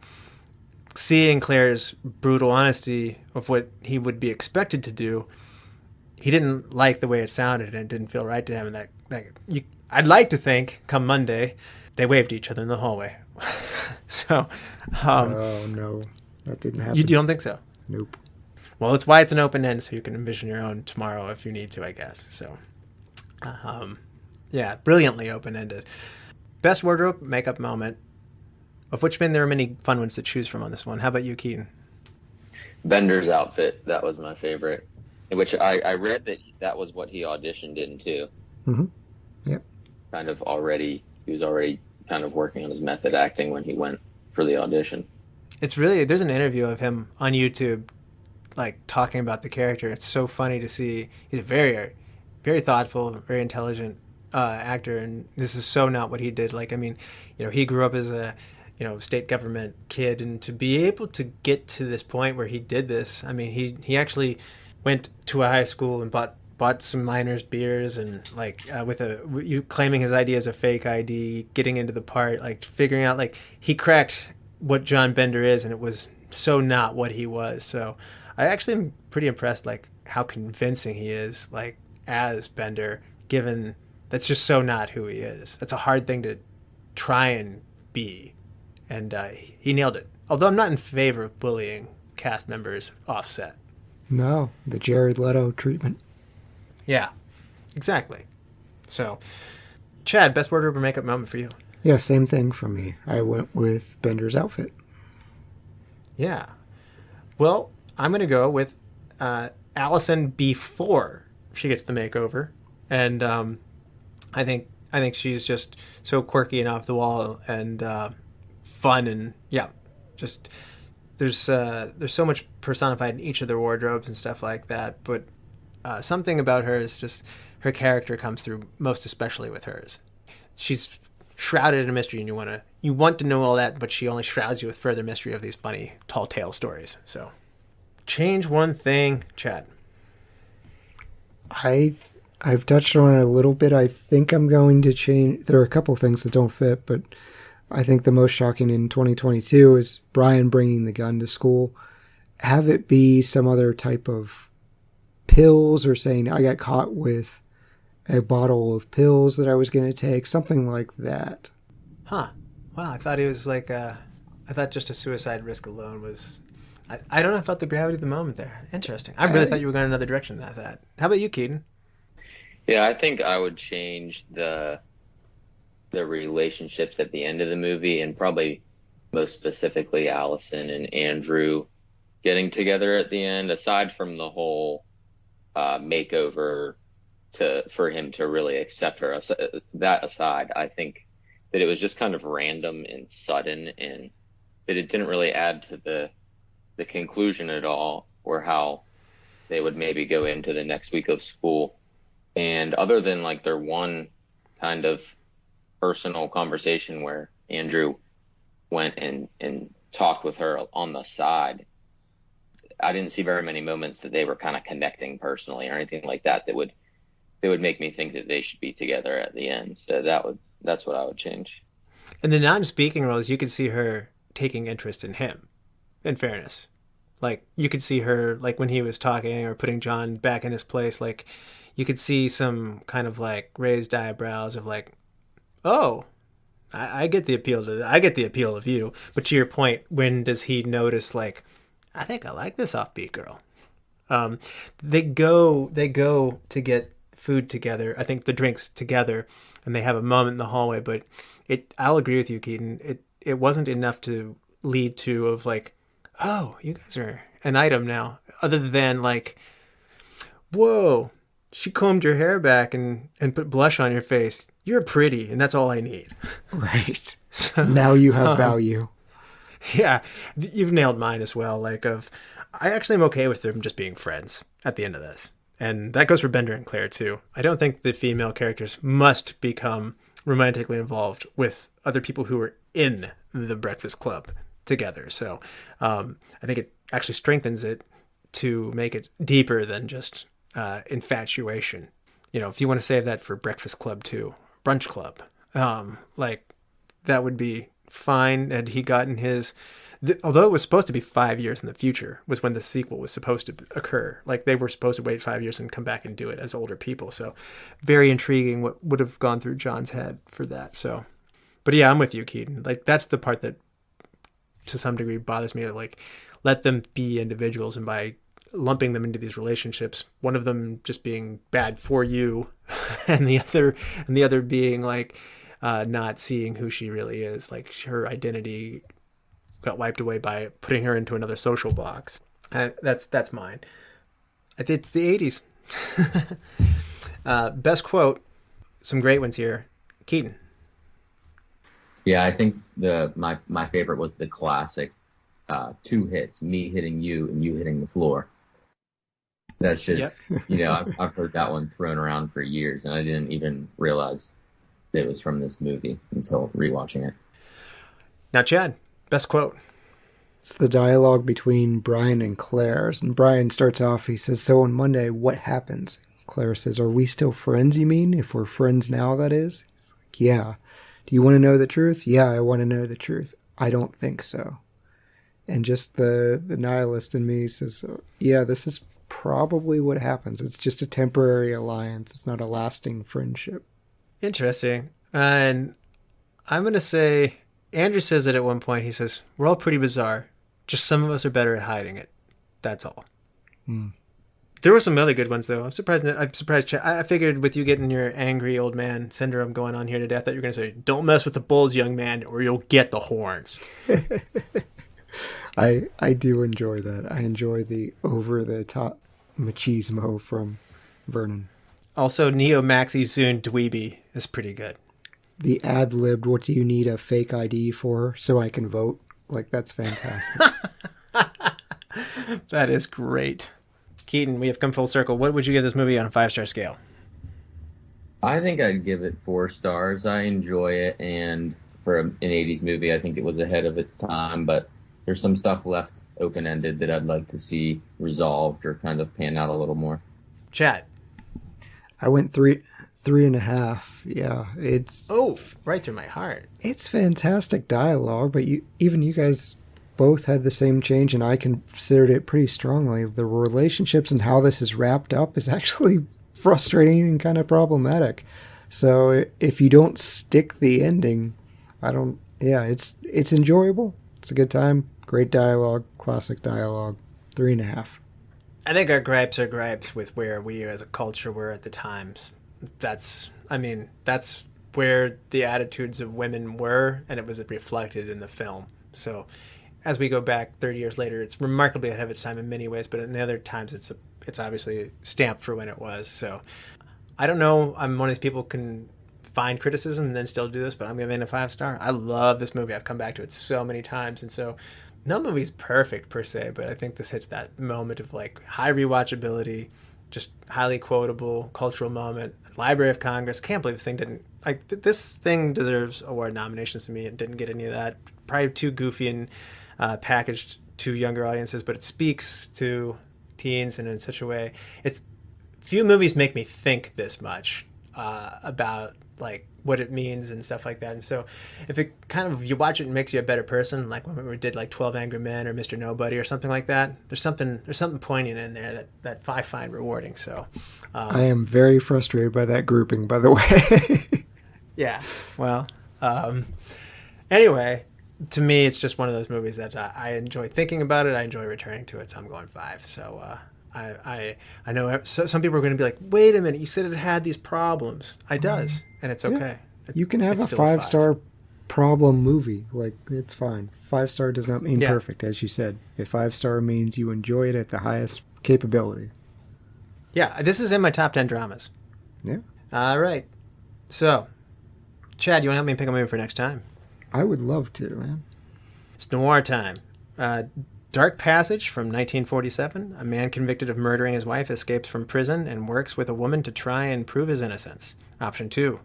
seeing Claire's brutal honesty of what he would be expected to do, he didn't like the way it sounded, and it didn't feel right to him. And I'd like to think, come Monday, they waved to each other in the hallway. So, oh no, that didn't happen. You don't think so? Nope. Well, that's why it's an open end, so you can envision your own tomorrow if you need to, I guess. So, yeah, brilliantly open-ended. Best wardrobe makeup moment, of which there are many fun ones to choose from on this one. How about you, Keaton? Bender's outfit, that was my favorite, which I read that was what he auditioned in too. Mm-hmm. Yep. He was already kind of working on his method acting when he went for the audition. There's an interview of him on YouTube, like talking about the character. It's so funny to see. He's a very, very thoughtful, very intelligent actor, and this is so not what he did. Like, I mean, he grew up as a, state government kid, and to be able to get to this point where he did this, I mean, he actually went to a high school and bought some minors beers, and like you claiming his ID as a fake ID, getting into the part, like figuring out, like, he cracked what John Bender is, and it was so not what he was. So I actually am pretty impressed, like, how convincing he is, like, as Bender, given that's just so not who he is. That's a hard thing to try and be, and he nailed it. Although I'm not in favor of bullying cast members offset. No, the Jared Leto treatment. Yeah, exactly. So, Chad, best wardrobe or makeup moment for you? Yeah, same thing for me. I went with Bender's outfit. Yeah. Well, I'm going to go with Allison before she gets the makeover. And I think she's just so quirky and off the wall and fun, and yeah, just there's so much personified in each of their wardrobes and stuff like that. But something about her is just her character comes through most especially with hers. She's shrouded in a mystery, and you want to know all that, but she only shrouds you with further mystery of these funny tall tale stories. So, change one thing, Chad. I've touched on it a little bit. I think I'm going to change. There are a couple things that don't fit, but I think the most shocking in 2022 is Brian bringing the gun to school. Have it be some other type of pills, or saying I got caught with a bottle of pills that I was going to take, something like that. Huh. Wow, I thought he was like I thought just a suicide risk alone was... I don't know about the gravity of the moment there. Interesting. I really thought you were going another direction than that. How about you, Keaton? Yeah, I think I would change the relationships at the end of the movie, and probably most specifically Allison and Andrew getting together at the end, aside from the whole makeover for him to really accept her. That aside, I think that it was just kind of random and sudden, and that it didn't really add to the conclusion at all, or how they would maybe go into the next week of school. And other than like their one kind of personal conversation where Andrew went and talked with her on the side, I didn't see very many moments that they were kind of connecting personally or anything like that that would make me think that they should be together at the end. So that's what I would change. In the non-speaking roles, you could see her taking interest in him, in fairness. Like, you could see her, like, when he was talking or putting John back in his place, like, you could see some kind of, like, raised eyebrows of, like, oh, I get the appeal I get the appeal of you, but to your point, when does he notice, like, I think I like this offbeat girl? They go to get food together. I think the drinks together, and they have a moment in the hallway. But I'll agree with you, Keaton. It wasn't enough to lead to of like, oh, you guys are an item now. Other than like, whoa, she combed your hair back and put blush on your face. You're pretty, and that's all I need. Right. So, now you have value. Yeah, you've nailed mine as well. Like, I actually am okay with them just being friends at the end of this. And that goes for Bender and Claire, too. I don't think the female characters must become romantically involved with other people who are in the Breakfast Club together. So I think it actually strengthens it to make it deeper than just infatuation. You know, if you want to save that for Breakfast Club 2, Brunch Club, like, that would be fine. Had he gotten his... although it was supposed to be 5 years in the future was when the sequel was supposed to occur. Like, they were supposed to wait 5 years and come back and do it as older people. So very intriguing what would have gone through John's head for that. So, but yeah, I'm with you, Keaton. Like, that's the part that to some degree bothers me. Like, let them be individuals, and by lumping them into these relationships, one of them just being bad for you and the other being like not seeing who she really is. Like, her identity got wiped away by putting her into another social box. That's mine. It's the 80s. Best quote, some great ones here. Keaton. Yeah, I think my favorite was the classic 2 hits, me hitting you and you hitting the floor. That's just, I've heard that one thrown around for years, and I didn't even realize that it was from this movie until rewatching it. Now, Chad. Best quote. It's the dialogue between Brian and Claire. And Brian starts off, he says, "So on Monday, what happens?" Claire says, "Are we still friends, you mean? If we're friends now, that is?" He's like, "Yeah." "Do you want to know the truth?" "Yeah, I want to know the truth." "I don't think so." And just the nihilist in me says, yeah, this is probably what happens. It's just a temporary alliance. It's not a lasting friendship. Interesting. And I'm going to say... Andrew says it at one point. He says, "We're all pretty bizarre. Just some of us are better at hiding it. That's all." There were some other good ones, though. I'm surprised. I figured with you getting your angry old man syndrome going on here today, I thought you were going to say, "Don't mess with the bulls, young man, or you'll get the horns." I do enjoy that. I enjoy the over-the-top machismo from Vernon. Also, Neo Maxi Zune Dweeby is pretty good. The ad-libbed, "What do you need a fake ID for so I can vote?" Like, that's fantastic. That is great. Keaton, we have come full circle. What would you give this movie on a 5-star scale? I think I'd give it 4 stars. I enjoy it, and for an 80s movie, I think it was ahead of its time, but there's some stuff left open-ended that I'd like to see resolved or kind of pan out a little more. Chad? I went 3.5. Yeah, it's... Oh, right through my heart. It's fantastic dialogue, but even you guys both had the same change, and I considered it pretty strongly. The relationships and how this is wrapped up is actually frustrating and kind of problematic. So if you don't stick the ending, it's enjoyable. It's a good time. Great dialogue, classic dialogue. 3.5. I think our gripes are gripes with where we as a culture were at the times. That's where the attitudes of women were, and it was reflected in the film. So as we go back 30 years later, it's remarkably ahead of its time in many ways, but in the other times it's obviously stamped for when it was. So I don't know. I'm one of these people can find criticism and then still do this, but I'm giving it a 5-star. I love this movie. I've come back to it so many times, and so no movie's perfect per se, but I think this hits that moment of like high rewatchability, just highly quotable cultural moment. Library of Congress. Can't believe this thing didn't, like, this thing deserves award nominations to me. It didn't get any of that. Probably too goofy and packaged to younger audiences, but it speaks to teens and in such a way. It's few movies make me think this much about like what it means and stuff like that. And so if it kind of, you watch it and makes you a better person, like when we did like 12 Angry Men or Mr. Nobody or something like that, there's something poignant in there that I find rewarding. So I am very frustrated by that grouping, by the way. Yeah, well, Anyway, to me, it's just one of those movies that I enjoy thinking about it. I enjoy returning to it, so I'm going 5. So I know some people are going to be like, wait a minute, you said it had these problems. It does, and it's okay. You can have It's a still 5-star problem movie. Like, it's fine. 5-star does not mean Yeah. perfect, as you said. A 5-star means you enjoy it at the highest capability. Yeah, this is in my top 10 dramas. Yeah. All right. So, Chad, you want to help me pick a movie for next time? I would love to, man. It's noir time. Dark Passage from 1947. A man convicted of murdering his wife escapes from prison and works with a woman to try and prove his innocence. Option 2.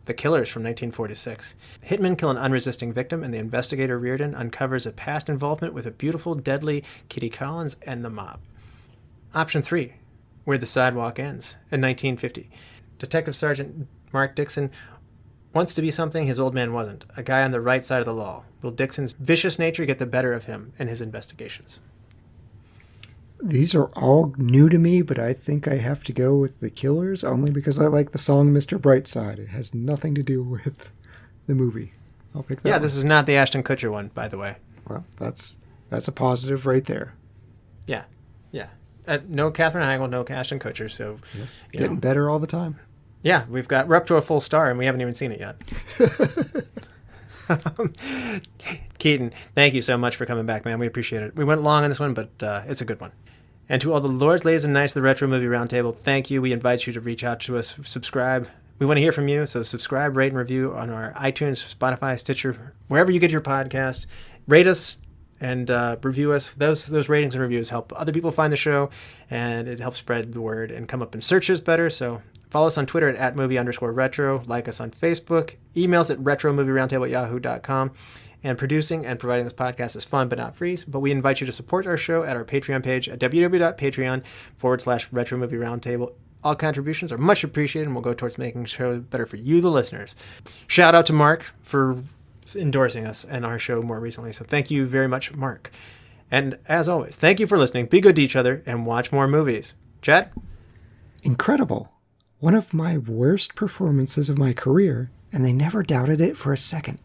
The Killers from 1946. Hitmen kill an unresisting victim, and the investigator Reardon uncovers a past involvement with a beautiful, deadly Kitty Collins and the mob. Option 3. Where the Sidewalk Ends. In 1950. Detective Sergeant Mark Dixon wants to be something his old man wasn't, a guy on the right side of the law. Will Dixon's vicious nature get the better of him in his investigations? These are all new to me, but I think I have to go with The Killers, only because I like the song Mr. Brightside. It has nothing to do with the movie. I'll pick that one. This is not the Ashton Kutcher one, by the way. Well, that's a positive right there. Yeah. No Katherine Heigl, no Ashton Kutcher, so... Yes. you Getting know. better all the time. Yeah, we're up to a full star, and we haven't even seen it yet. Keaton, thank you so much for coming back, man. We appreciate it. We went long on this one, but it's a good one. And to all the lords, ladies, and knights of the Retro Movie Roundtable, thank you. We invite you to reach out to us, subscribe. We want to hear from you, so subscribe, rate, and review on our iTunes, Spotify, Stitcher, wherever you get your podcast. Rate us and review us. Those ratings and reviews help other people find the show, and it helps spread the word and come up in searches better. So follow us on Twitter at @movie_retro. Like us on Facebook. Email us at retromovieroundtable@yahoo.com. And producing and providing this podcast is fun but not free. But we invite you to support our show at our Patreon page at www.patreon.com/Retro Movie Roundtable. All contributions are much appreciated and will go towards making the show better for you, the listeners. Shout out to Mark for endorsing us and our show more recently. So thank you very much, Mark. And as always, thank you for listening. Be good to each other and watch more movies. Chad? Incredible. One of my worst performances of my career, and they never doubted it for a second.